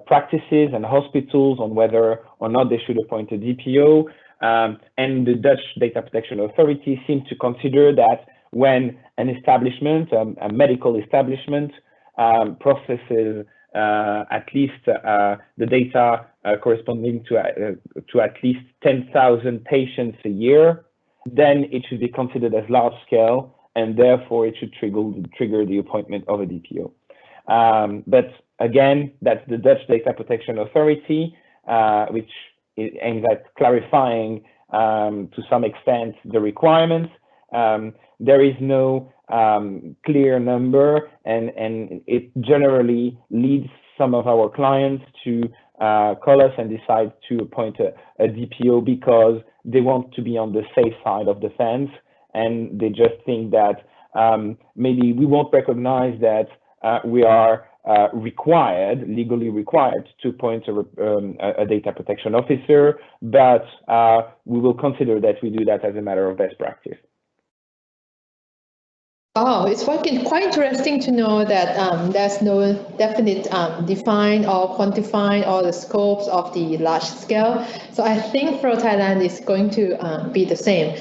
practices and hospitals on whether or not they should appoint a DPO. And the Dutch Data Protection Authority seemed to consider that when an establishment, a medical establishment, processes at least the data corresponding to at least 10,000 patients a year, then it should be considered as large scale, and therefore it should trigger the appointment of a DPO. But again, that's the Dutch Data Protection Authority, which aims at clarifying to some extent the requirements. There is no clear number, and it generally leads some of our clients to call us and decide to appoint a DPO because they want to be on the safe side of the fence, and they just think that maybe we won't recognize that we are legally required to appoint a data protection officer, but we will consider that we do that as a matter of best practice. Oh, it's quite interesting to know that there's no definite define or quantify all the scopes of the large scale. So I think for Thailand it's going to be the same.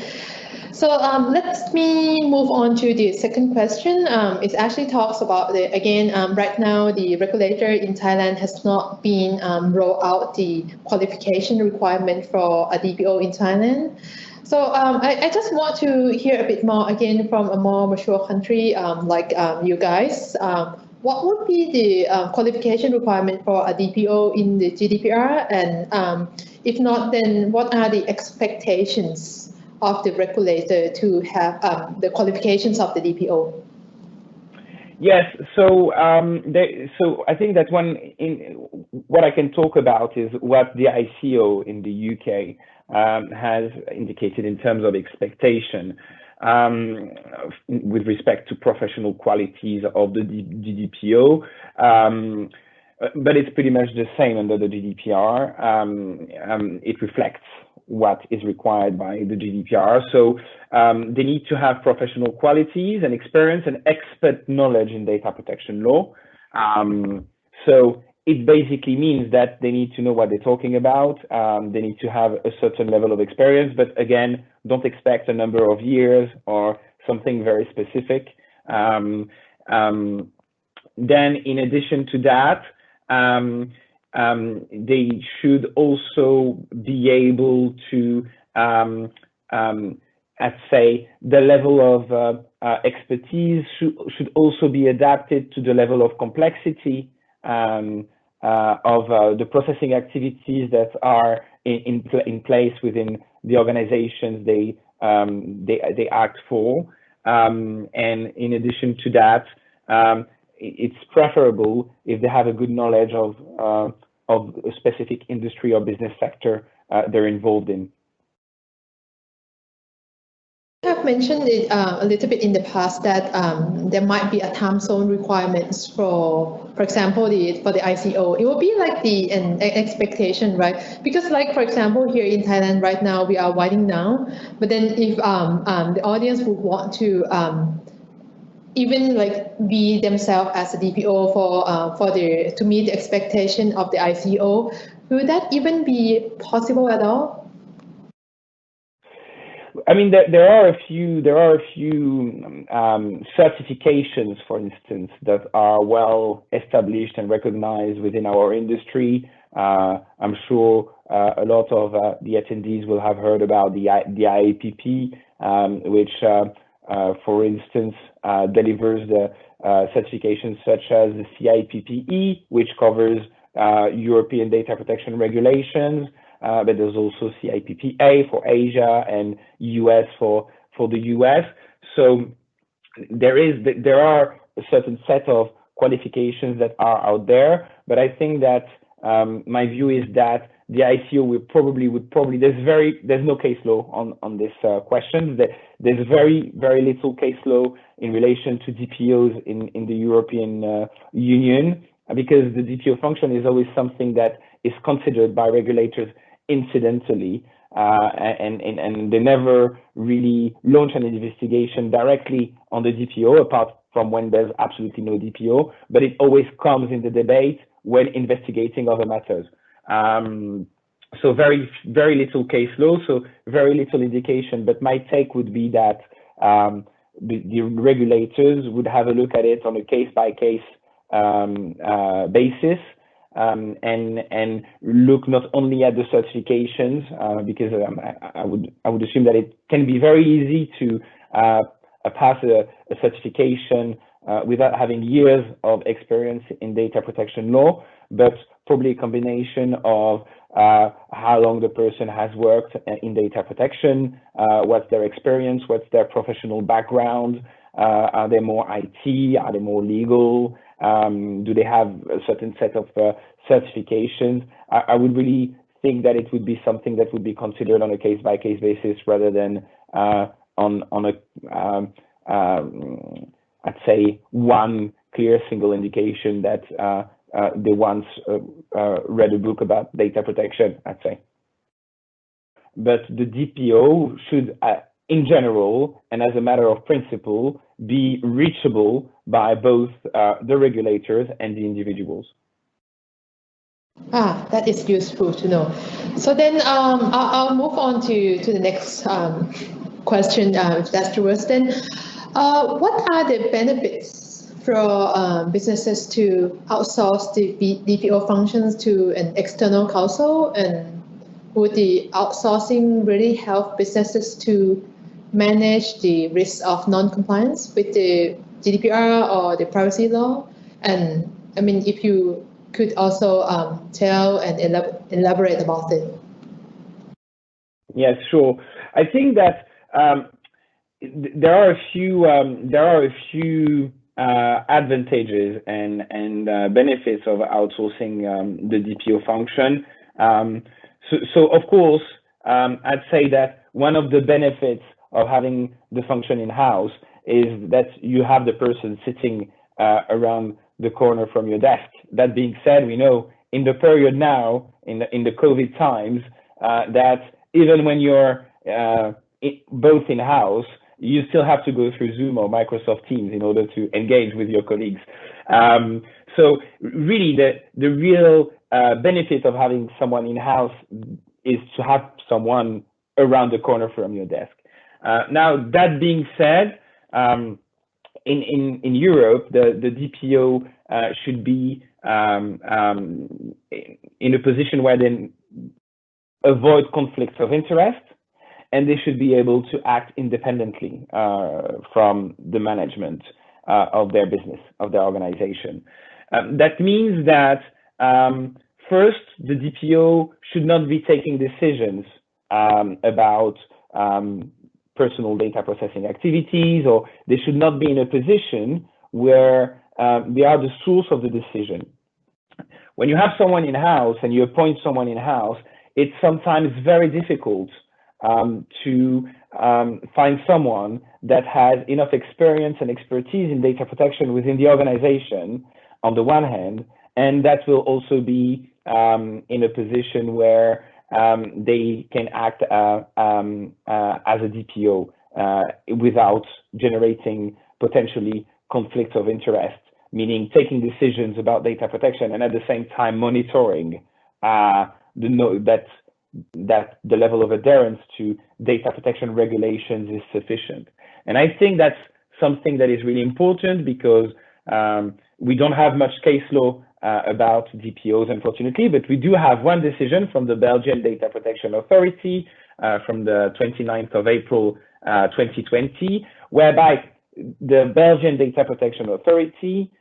So let me move on to the second question. It actually talks about right now the regulator in Thailand has not been rolled out the qualification requirement for a DPO in Thailand. So I just want to hear a bit more again from a more mature country like you guys. What would be the qualification requirement for a DPO in the GDPR? And if not, then what are the expectations of the regulator to have the qualifications of the DPO? Yes, so so I think that what I can talk about is what the ICO in the UK has indicated in terms of expectation with respect to professional qualities of the GDPO. But it's pretty much the same under the GDPR. It reflects what is required by the GDPR. So they need to have professional qualities and experience and expert knowledge in data protection law. So it basically means that they need to know what they're talking about. They need to have a certain level of experience, but again, don't expect a number of years or something very specific. Then in addition to that, they should also be able to, I'd say, the level of expertise should also be adapted to the level of complexity of the processing activities that are in place within the organizations they act for. And in addition to that, it's preferable if they have a good knowledge of a specific industry or business sector they're involved in. You have mentioned it a little bit in the past that there might be a time zone requirements for example, for the ICO. It will be like an expectation, right? Because like, for example, here in Thailand right now, we are winding down, but then if the audience would want to even like be themselves as a DPO to meet the expectation of the ICO, would that even be possible at all? I mean, there are a few certifications, for instance, that are well established and recognized within our industry. I'm sure a lot of the attendees will have heard about the IAPP, which, for instance, delivers the certifications such as the CIPPE, which covers European data protection regulations. But there's also CIPPA for Asia and US for the US. So there are a certain set of qualifications that are out there, but I think that my view is that the ICO would probably there's no case law on this question. There's very little case law in relation to DPOs in the European Union, because the DPO function is always something that is considered by regulators incidentally, and they never really launch an investigation directly on the DPO, apart from when there's absolutely no DPO, but it always comes in the debate when investigating other matters. So very little case law, so very little indication, but my take would be that the regulators would have a look at it on a case-by-case basis, and look not only at the certifications, because I would assume that it can be very easy to pass a certification without having years of experience in data protection law, but probably a combination of how long the person has worked in data protection, what's their experience, what's their professional background, are they more IT, are they more legal, do they have a certain set of certifications? I would really think that it would be something that would be considered on a case-by-case basis rather than on a I'd say one clear single indication that they once read a book about data protection, I'd say. But the DPO should, in general, and as a matter of principle, be reachable by both the regulators and the individuals. That is useful to know. So then I'll move on to the next question, if that's towards then. What are the benefits for businesses to outsource the DPO functions to an external counsel, and would the outsourcing really help businesses to manage the risk of non-compliance with the GDPR or the privacy law? And I mean, if you could also tell and elaborate about it. Yes, sure. I think that there are a few advantages and benefits of outsourcing the DPO function. So of course, I'd say that one of the benefits of having the function in-house is that you have the person sitting around the corner from your desk. That being said, we know in the period now, in the COVID times, that even when you're both in-house, you still have to go through Zoom or Microsoft Teams in order to engage with your colleagues. So really, the real benefit of having someone in-house is to have someone around the corner from your desk. Now, that being said, in Europe, the DPO should be in a position where they avoid conflicts of interest, and they should be able to act independently from the management of their business, of their organization. That means that first, the DPO should not be taking decisions about personal data processing activities, or they should not be in a position where they are the source of the decision. When you have someone in-house and you appoint someone in-house, it's sometimes very difficult to find someone that has enough experience and expertise in data protection within the organization, on the one hand, and that will also be in a position where they can act as a DPO without generating potentially conflicts of interest, meaning taking decisions about data protection and at the same time monitoring that the level of adherence to data protection regulations is sufficient. And I think that's something that is really important because we don't have much case law about DPOs, unfortunately, but we do have one decision from the Belgian Data Protection Authority from the 29th of April 2020, whereby the Belgian Data Protection Authority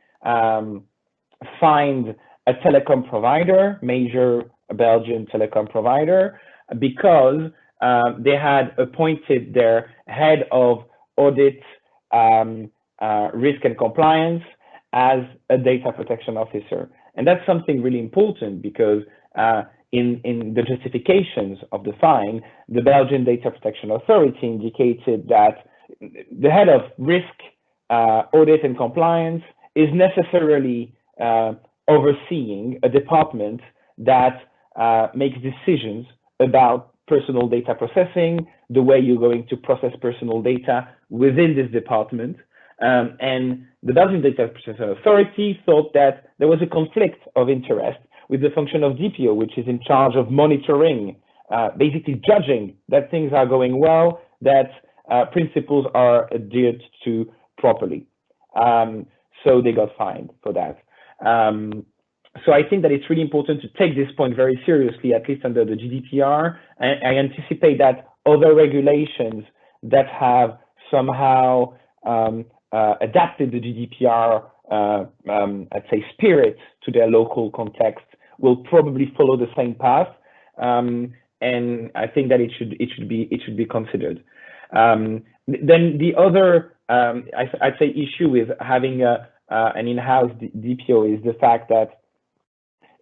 fined a telecom provider, major Belgian telecom provider, because they had appointed their head of audit, risk and compliance as a data protection officer. And that's something really important because in the justifications of the fine, the Belgian Data Protection Authority indicated that the head of risk, audit and compliance is necessarily overseeing a department that makes decisions about personal data processing, the way you're going to process personal data within this department. And the Belgian Data Protection Authority thought that there was a conflict of interest with the function of DPO, which is in charge of monitoring, basically judging that things are going well, that principles are adhered to properly. So they got fined for that. So I think that it's really important to take this point very seriously, at least under the GDPR. And I anticipate that other regulations that have somehow adapted the GDPR, I'd say, spirit to their local context will probably follow the same path. And I think that it should be considered. Then the other, I'd say, issue with having an in-house DPO is the fact that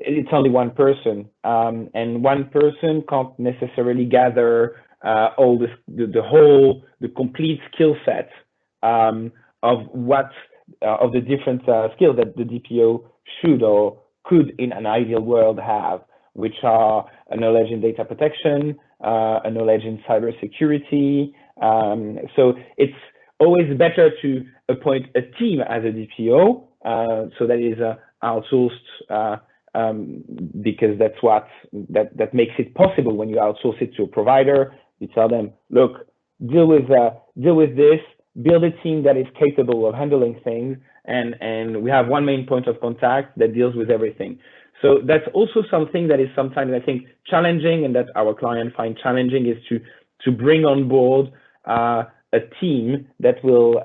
it's only one person, and one person can't necessarily gather all the complete skill set of the different skills that the DPO should or could, in an ideal world, have, which are a knowledge in data protection, a knowledge in cybersecurity. So it's always better to appoint a team as a DPO, so that is outsourced. Because that's that makes it possible when you outsource it to a provider. You tell them, look, deal with this, build a team that is capable of handling things, and we have one main point of contact that deals with everything. So that's also something that is sometimes, I think, challenging, and that our client find challenging, is to bring on board a team that will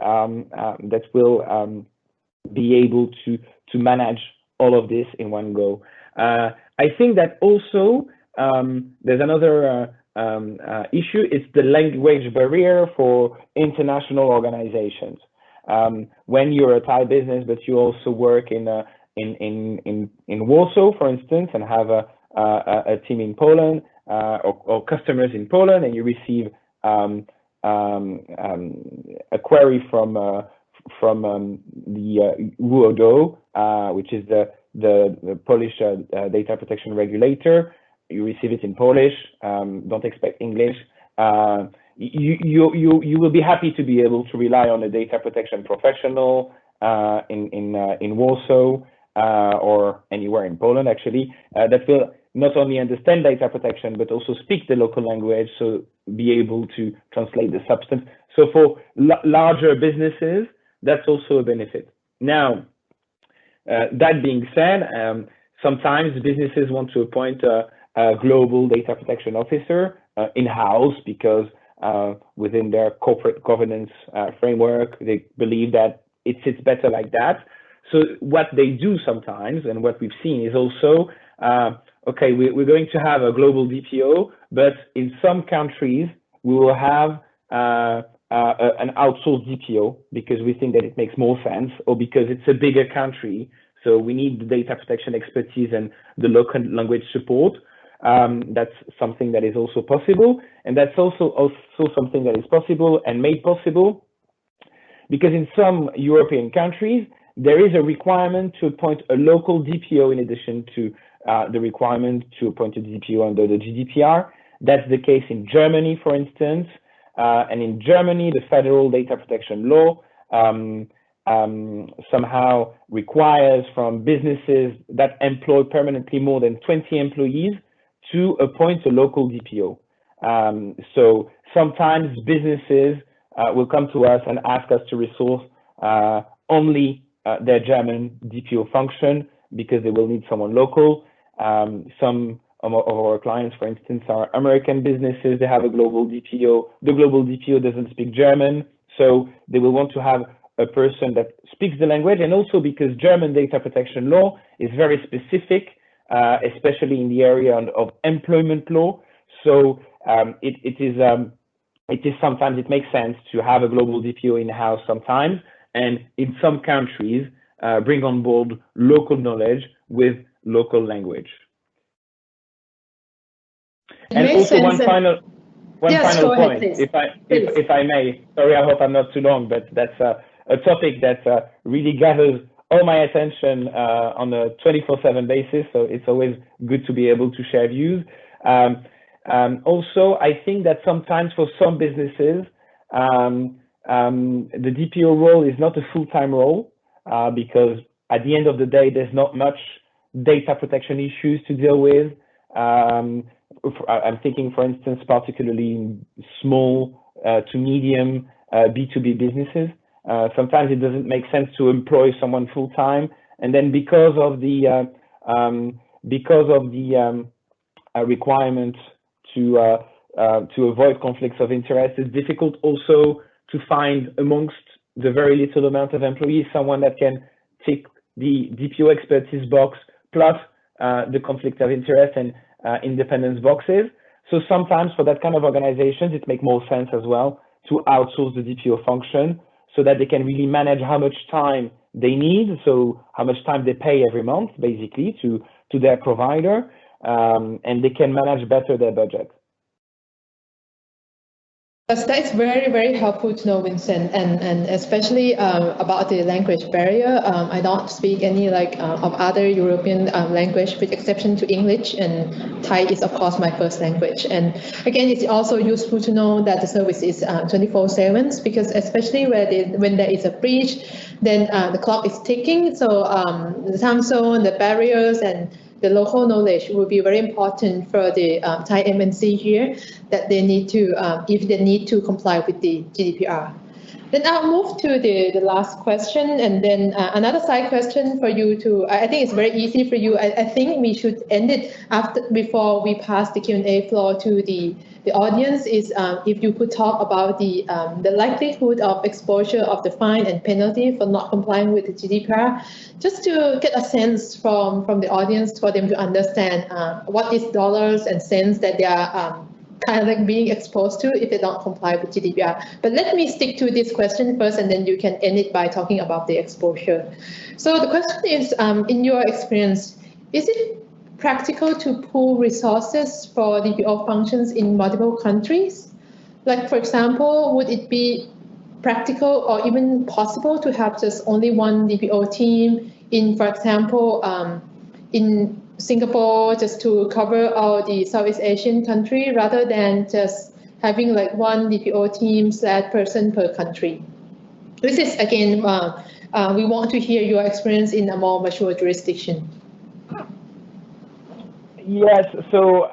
be able to manage all of this in one go. I think that also there's another issue. It's the language barrier for international organizations. When you're a Thai business, but you also work in Warsaw, for instance, and have a team in Poland or customers in Poland, and you receive a query from the UODO, which is the Polish data protection regulator. You receive it in Polish. Don't expect English. You will be happy to be able to rely on a data protection professional in Warsaw or anywhere in Poland, actually, that will not only understand data protection but also speak the local language, so be able to translate the substance. So for larger businesses, that's also a benefit. Now, that being said, sometimes businesses want to appoint a global data protection officer in-house because within their corporate governance framework, they believe that it sits better like that. So what they do sometimes, and what we've seen, is also, okay, we're going to have a global DPO, but in some countries, we will have an outsourced DPO because we think that it makes more sense, or because it's a bigger country, so we need the data protection expertise and the local language support. That's something that is also possible, and that's also something that is possible and made possible because in some European countries, there is a requirement to appoint a local DPO in addition to the requirement to appoint a DPO under the GDPR. That's the case in Germany, for instance. And in Germany, the federal data protection law somehow requires from businesses that employ permanently more than 20 employees to appoint a local DPO. So sometimes businesses will come to us and ask us to resource only their German DPO function because they will need someone local. Some of our clients, for instance, are American businesses. They have a global DPO. The global DPO doesn't speak German, so they will want to have a person that speaks the language, and also because German data protection law is very specific, especially in the area of employment law. So it is sometimes it makes sense to have a global DPO in-house sometimes, and in some countries bring on board local knowledge with local language. And also one final point, if I may. Sorry, I hope I'm not too long, but that's a topic that really gathers all my attention on a 24/7 basis. So it's always good to be able to share views. Also, I think that sometimes for some businesses, the DPO role is not a full-time role because at the end of the day, there's not much data protection issues to deal with. I'm thinking, for instance, particularly in small to medium B2B businesses. Sometimes it doesn't make sense to employ someone full time, and then because of the requirement to avoid conflicts of interest, it's difficult also to find amongst the very little amount of employees someone that can tick the DPO expertise box plus the conflict of interest and independence boxes. So sometimes for that kind of organizations, it makes more sense as well to outsource the DPO function so that they can really manage how much time they need, so how much time they pay every month, basically, to their provider, and they can manage better their budget. That's very, very helpful to know, Vincent, and especially about the language barrier. I don't speak any of other European language, with exception to English, and Thai is of course my first language. And again, it's also useful to know that the service is 24/7, because especially when there is a breach, then the clock is ticking. So the time zone, the barriers, and the local knowledge will be very important for the Thai MNC here, that they need to, if they need to comply with the GDPR. Then I'll move to the last question, and then another side question for you to. I think it's very easy for you. I think we should end it before we pass the Q&A floor to the audience. Is if you could talk about the likelihood of exposure of the fine and penalty for not complying with the GDPR, just to get a sense from the audience for them to understand what is dollars and cents that they are kind of like being exposed to if they don't comply with GDPR. But let me stick to this question first, and then you can end it by talking about the exposure. So the question is, in your experience, is it practical to pool resources for DPO functions in multiple countries? Like, for example, would it be practical or even possible to have just only one DPO team in, for example, in Singapore, just to cover all the Southeast Asian country, rather than just having like one DPO team / person per country? This is, again, we want to hear your experience in a more mature jurisdiction. Yes, so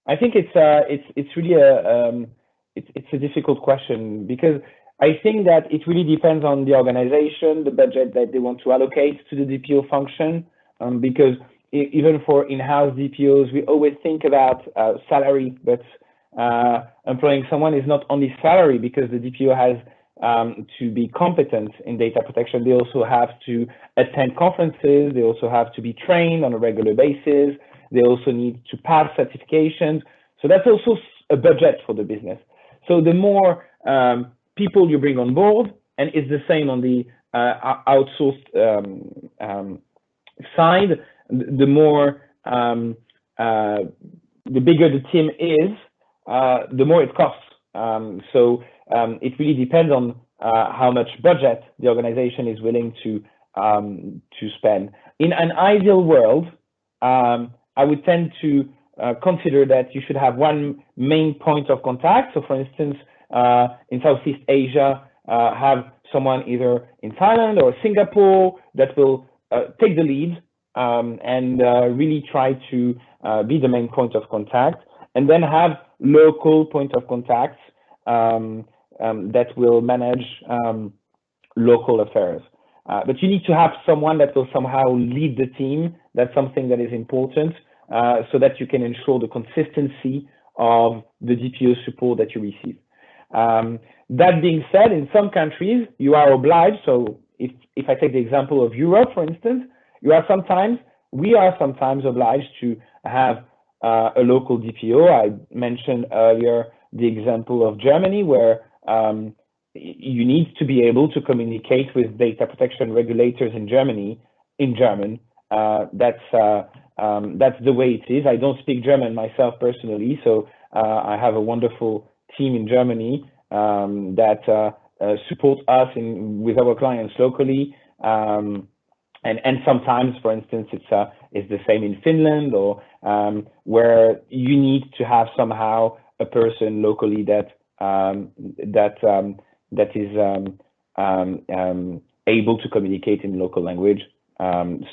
I think it's really a difficult question, because I think that it really depends on the organization, the budget that they want to allocate to the DPO function, because even for in-house DPOs, we always think about salary, but employing someone is not only salary, because the DPO has to be competent in data protection. They also have to attend conferences. They also have to be trained on a regular basis. They also need to pass certifications. So that's also a budget for the business. So the more people you bring on board, and it's the same on the outsourced side, the more, the bigger the team is, the more it costs. So it really depends on how much budget the organization is willing to spend. In an ideal world, I would tend to consider that you should have one main point of contact. So, for instance, in Southeast Asia, have someone either in Thailand or Singapore that will take the lead and really try to be the main point of contact, and then have local point of contacts that will manage local affairs. But you need to have someone that will somehow lead the team. That's something that is important, so that you can ensure the consistency of the DPO support that you receive. That being said, in some countries, you are obliged. So if I take the example of Europe, for instance, we are sometimes obliged to have a local DPO. I mentioned earlier the example of Germany, where you need to be able to communicate with data protection regulators in Germany in German. That's the way it is. I don't speak German myself personally, so I have a wonderful team in Germany that support us with our clients locally. And sometimes, for instance, it's the same in Finland, or where you need to have somehow a person locally that is able to communicate in local language.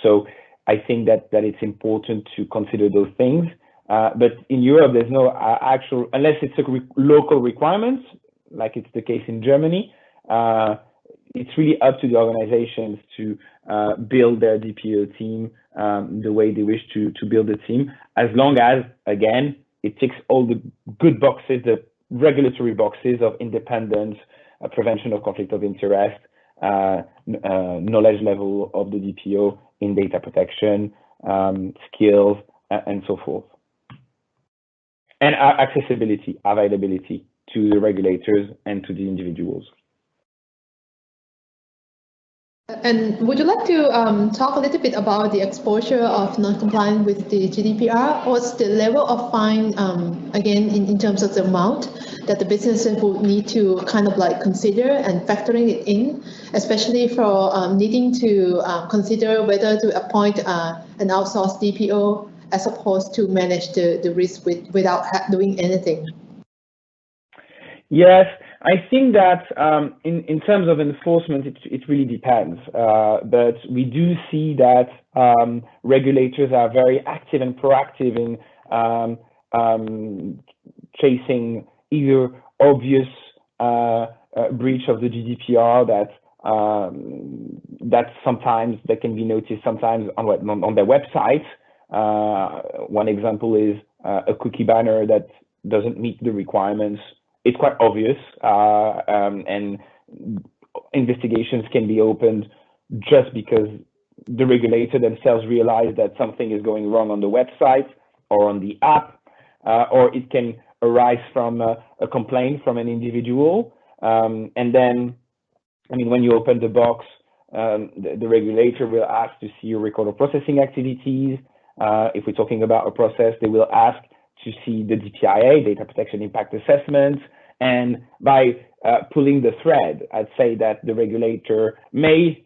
So I think that it's important to consider those things. But in Europe, there's no actual, unless it's a local requirement, like it's the case in Germany. It's really up to the organizations to build their DPO team the way they wish to build a team, as long as, again, it ticks all the good boxes, the regulatory boxes of independence, prevention of conflict of interest, knowledge level of the DPO in data protection, skills, and so forth. And accessibility, availability to the regulators and to the individuals. And would you like to talk a little bit about the exposure of non-compliance with the GDPR? What's the level of fine, again, in terms of the amount that the businesses would need to kind of like consider and factoring it in, especially for needing to consider whether to appoint an outsourced DPO as opposed to manage the risk without doing anything? Yes, I think that in terms of enforcement, it really depends. But we do see that regulators are very active and proactive in chasing either obvious breach of the GDPR that sometimes that can be noticed sometimes on their website. One example is a cookie banner that doesn't meet the requirements. It's quite obvious, and investigations can be opened just because the regulator themselves realize that something is going wrong on the website or on the app, or it can arise from a complaint from an individual. And then, I mean, when you open the box, the regulator will ask to see your record of processing activities. If we're talking about a process, they will ask to see the DPIA, Data Protection Impact Assessment. And by pulling the thread, I'd say that the regulator may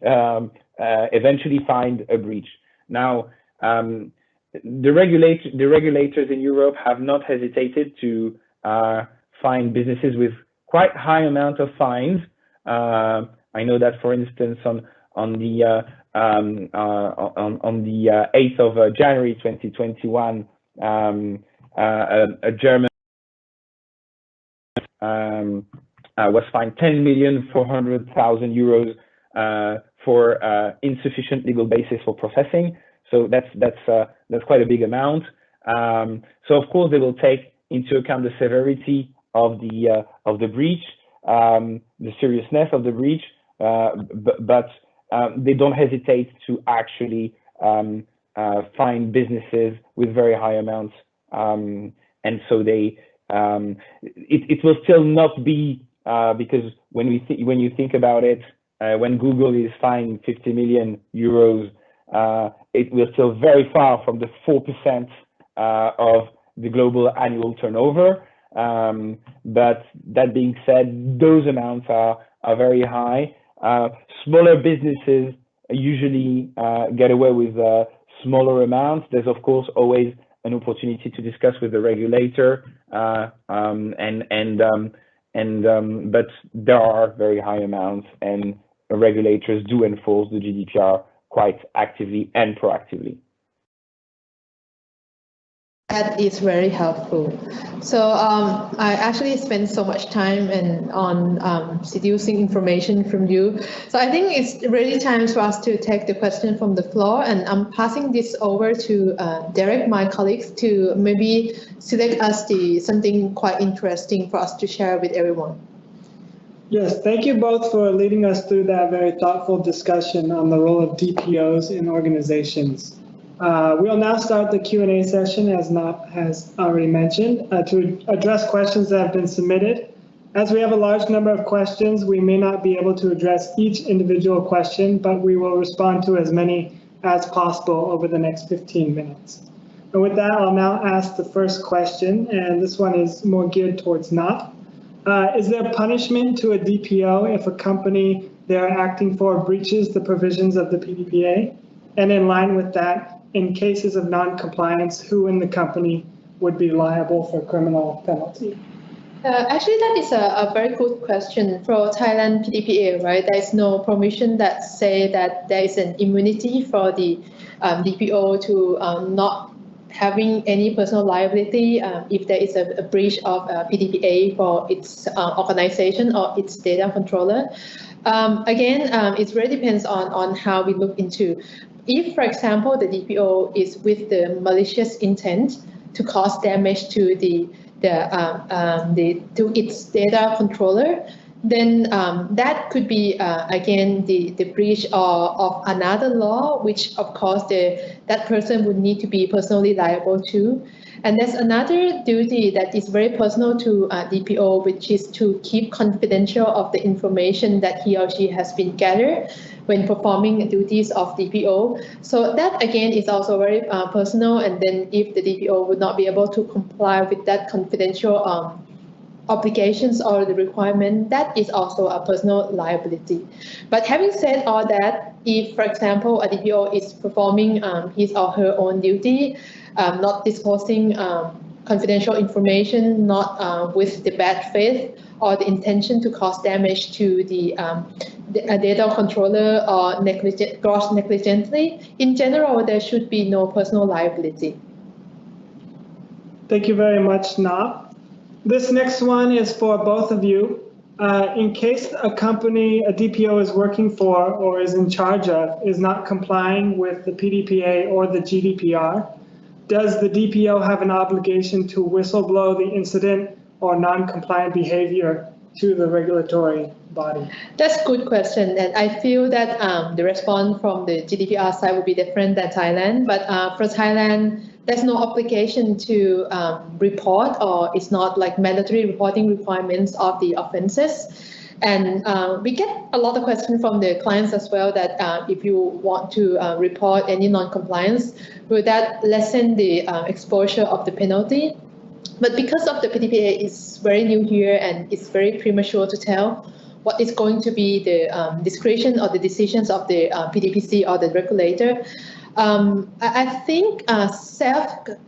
eventually find a breach. Now, the regulators in Europe have not hesitated to fine businesses with quite high amount of fines. I know that, for instance, on the 8th of January 2021, a German was fined 10,400,000 euros for insufficient legal basis for processing. So that's quite a big amount. So of course they will take into account the severity of the breach, the seriousness of the breach, but they don't hesitate to actually fine businesses with very high amounts, and so they it will still not be because when you think about it, when Google is fined 50 million euros, it will still very far from the 4% of the global annual turnover. But that being said, those amounts are very high. Smaller businesses usually get away with smaller amounts. There's of course always an opportunity to discuss with the regulator, but there are very high amounts, and regulators do enforce the GDPR quite actively and proactively. That is very helpful. So I actually spent so much time on seducing information from you. So I think it's really time for us to take the question from the floor, and I'm passing this over to Derek, my colleagues, to maybe select us something quite interesting for us to share with everyone. Yes, thank you both for leading us through that very thoughtful discussion on the role of DPOs in organizations. We'll now start the Q&A session, as Nop has already mentioned, to address questions that have been submitted. As we have a large number of questions, we may not be able to address each individual question, but we will respond to as many as possible over the next 15 minutes. And with that, I'll now ask the first question, and this one is more geared towards Nop. Is there punishment to a DPO if a company they're acting for breaches the provisions of the PDPA? And in line with that, in cases of non-compliance, who in the company would be liable for criminal penalty? Actually, that is a very good question. For Thailand PDPA, right, there is no provision that say that there is an immunity for the DPO to not having any personal liability if there is a breach of PDPA for its organization or its data controller. Again, it really depends on how we look into. If, for example, the DPO is with the malicious intent to cause damage to to its data controller, then that could be again the breach of another law, which of course that person would need to be personally liable to. And there's another duty that is very personal to DPO, which is to keep confidential of the information that he or she has been gathered when performing duties of DPO. So that again is also very personal. And then if the DPO would not be able to comply with that confidential obligations or the requirement, that is also a personal liability. But having said all that, if, for example, a DPO is performing his or her own duty, not disclosing confidential information, not with the bad faith or the intention to cause damage to the data controller or gross negligently, in general, there should be no personal liability. Thank you very much, Nop. This next one is for both of you. In case a company a DPO is working for or is in charge of is not complying with the PDPA or the GDPR, does the DPO have an obligation to whistleblow the incident or non-compliant behavior to the regulatory body? That's a good question, and I feel that the response from the GDPR side would be different than Thailand. But for Thailand, there's no obligation to report, or it's not like mandatory reporting requirements of the offenses. And we get a lot of questions from the clients as well that if you want to report any non-compliance, will that lessen the exposure of the penalty? But because of the PDPA is very new here and it's very premature to tell what is going to be the discretion or the decisions of the PDPC or the regulator, I think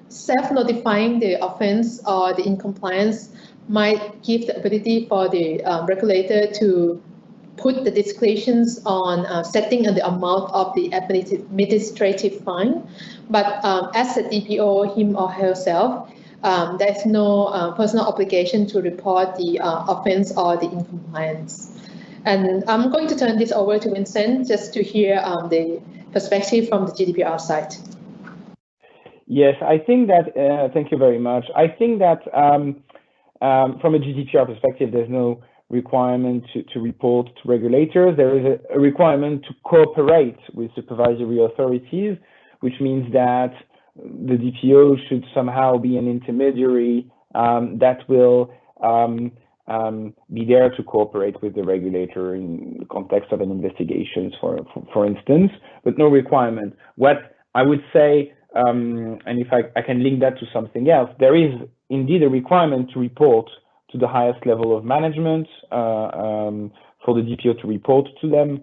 self-notifying the offense or the incompliance might give the ability for the regulator to put the discretions on setting the amount of the administrative fine. But as a DPO, him or herself, there's no personal obligation to report the offense or the incompliance. And I'm going to turn this over to Vincent just to hear the perspective from the GDPR side. Yes, I think that, thank you very much. I think that from a GDPR perspective, there's no requirement to report to regulators. There is a requirement to cooperate with supervisory authorities, which means that the DPO should somehow be an intermediary that will be there to cooperate with the regulator in the context of an investigation, for instance, but no requirement. What I would say, and if I can link that to something else, there is indeed a requirement to report to the highest level of management, for the DPO to report to them.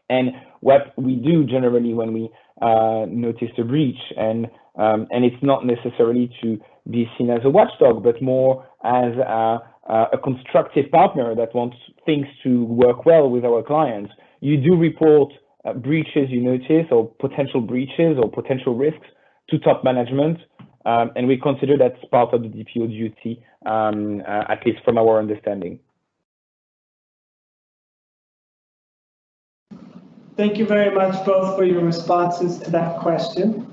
And what we do generally when we notice a breach, and it's not necessarily to be seen as a watchdog, but more as a constructive partner that wants things to work well with our clients. You do report breaches you notice, or potential breaches or potential risks, to top management, and we consider that's part of the DPO duty, at least from our understanding. Thank you very much both for your responses to that question.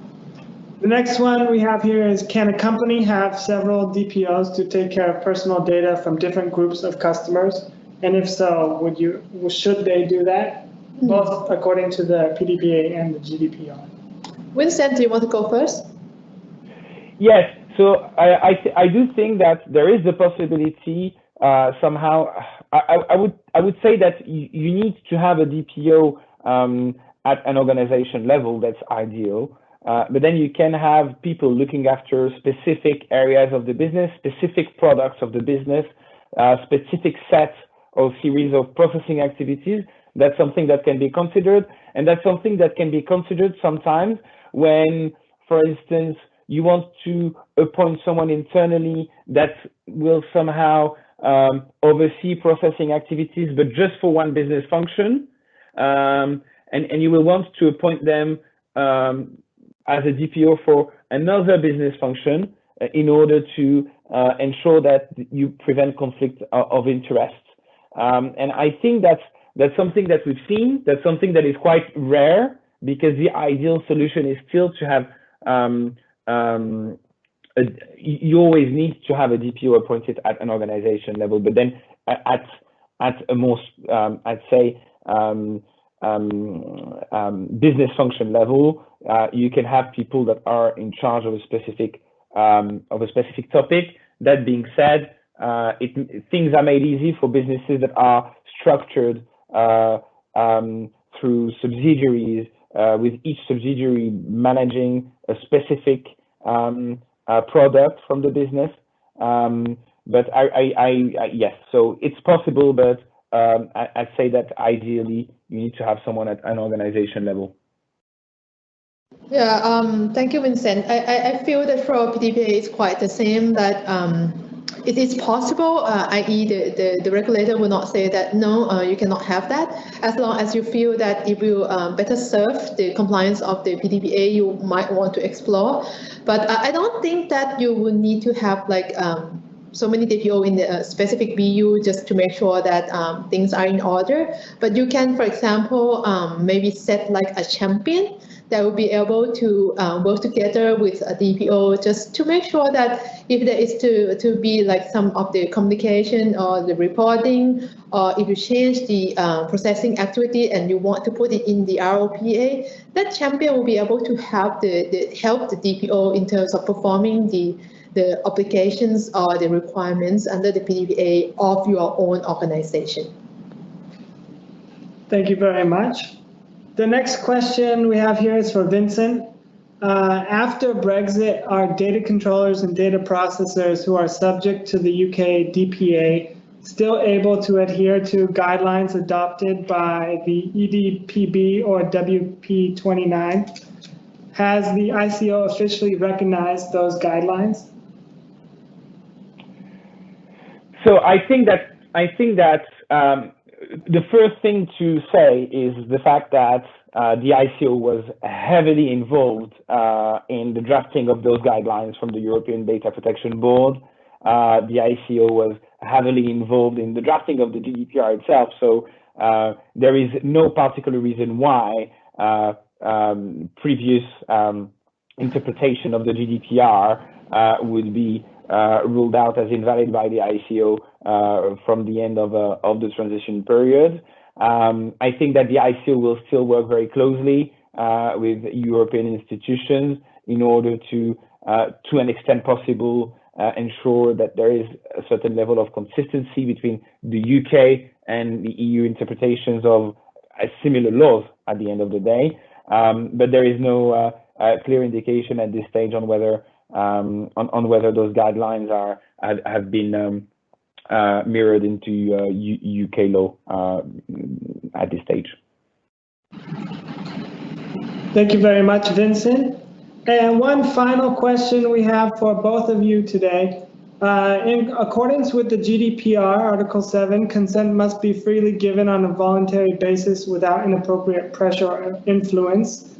The next one we have here is, can a company have several DPOs to take care of personal data from different groups of customers? And if so, should they do that, both according to the PDPA and the GDPR? Vincent, do you want to go first? Yes, so I do think that there is the possibility somehow. I would say that you need to have a DPO at an organization level. That's ideal. But then you can have people looking after specific areas of the business, specific products of the business, specific set or series of processing activities. That's something that can be considered. And that's something that can be considered sometimes when, for instance, you want to appoint someone internally that will somehow oversee processing activities, but just for one business function. And you will want to appoint them as a DPO for another business function in order to ensure that you prevent conflict of interest. And I think that's something that we've seen. That's something that is quite rare, because the ideal solution is still to have, you always need to have a DPO appointed at an organization level, but then at a more, I'd say, business function level, you can have people that are in charge of a specific topic. That being said, things are made easy for businesses that are structured through subsidiaries, with each subsidiary managing a specific product from the business. But yes, so it's possible, but I'd say that ideally you need to have someone at an organization level. Yeah, thank you, Vincent. I feel that for PDPA it's quite the same, that it is possible, i.e. the regulator will not say that, no, you cannot have that, as long as you feel that it will better serve the compliance of the PDPA, you might want to explore. But I don't think that you will need to have like so many DPO in the specific BU just to make sure that things are in order. But you can, for example, maybe set like a champion that will be able to work together with a DPO just to make sure that if there is to be like some of the communication or the reporting, or if you change the processing activity and you want to put it in the ROPA, that champion will be able to help the DPO in terms of performing the obligations or the requirements under the PDPA of your own organization. Thank you very much. The next question we have here is for Vincent. After Brexit, are data controllers and data processors who are subject to the UK DPA still able to adhere to guidelines adopted by the EDPB or WP29? Has the ICO officially recognized those guidelines? So I think that the first thing to say is the fact that the ICO was heavily involved in the drafting of those guidelines from the European Data Protection Board. The ICO was heavily involved in the drafting of the GDPR itself. So there is no particular reason why previous interpretation of the GDPR would be ruled out as invalid by the ICO from the end of the transition period. I think that the ICO will still work very closely with European institutions in order to an extent possible, ensure that there is a certain level of consistency between the UK and the EU interpretations of similar laws at the end of the day. But there is no clear indication at this stage on whether those guidelines have been mirrored into UK law at this stage. Thank you very much, Vincent. And one final question we have for both of you today. In accordance with the GDPR, Article 7, consent must be freely given on a voluntary basis without inappropriate pressure or influence.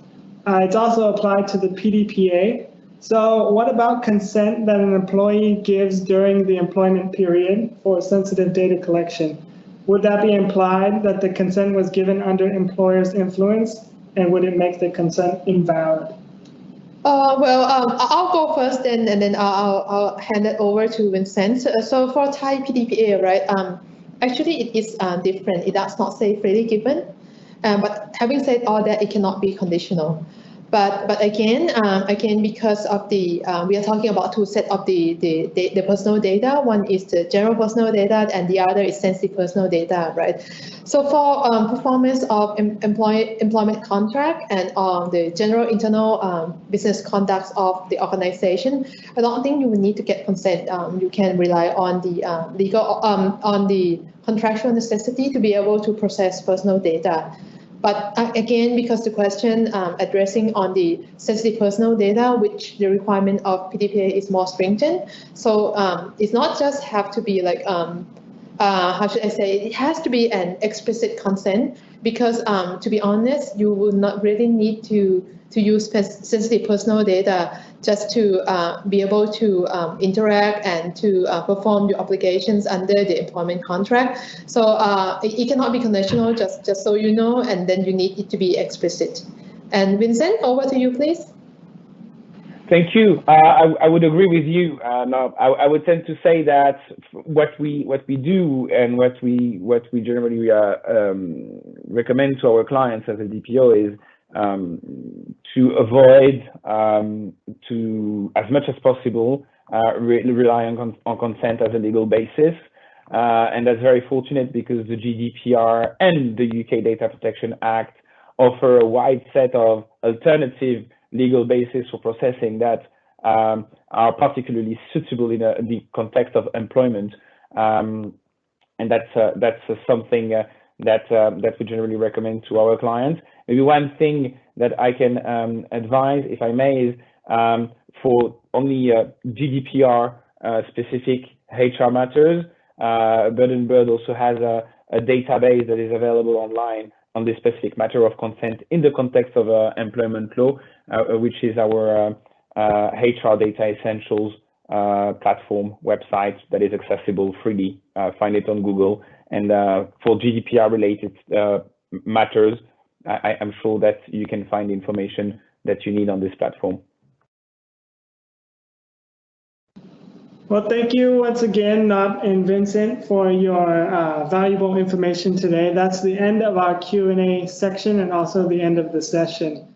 It's also applied to the PDPA. So what about consent that an employee gives during the employment period for sensitive data collection? Would that be implied that the consent was given under employer's influence, and would it make the consent invalid? I'll go first and then I'll hand it over to Vincent. So for Thai PDPA, right, actually it is different. It does not say freely given, but having said all that, it cannot be conditional. But again, because of the we are talking about two sets of the personal data. One is the general personal data, and the other is sensitive personal data, right? So for performance of employment contract and the general internal business conduct of the organization, I don't think you will need to get consent. You can rely on the on the contractual necessity to be able to process personal data. But again, because the question addressing on the sensitive personal data, which the requirement of PDPA is more stringent. So it's not just have to be like, how should I say, it has to be an explicit consent, because to be honest, you will not really need to use sensitive personal data just to be able to interact and to perform your obligations under the employment contract. So it cannot be conditional, just so you know, and then you need it to be explicit. And Vincent, over to you, please. Thank you. I would agree with you. No, I would tend to say that what we do and what we generally recommend to our clients as a DPO is to avoid to as much as possible rely on consent as a legal basis, and that's very fortunate because the GDPR and the UK Data Protection Act offer a wide set of alternative legal basis for processing that are particularly suitable in the context of employment, and that's something that we generally recommend to our clients. Maybe one thing that I can advise, if I may, is for only GDPR specific HR matters, Bird & Bird also has a database that is available online on this specific matter of consent in the context of employment law, which is our HR Data Essentials platform website that is accessible freely. Find it on Google. And for GDPR related matters, I'm sure that you can find information that you need on this platform. Well, thank you once again, Nop and Vincent, for your valuable information today. That's the end of our Q&A section and also the end of the session.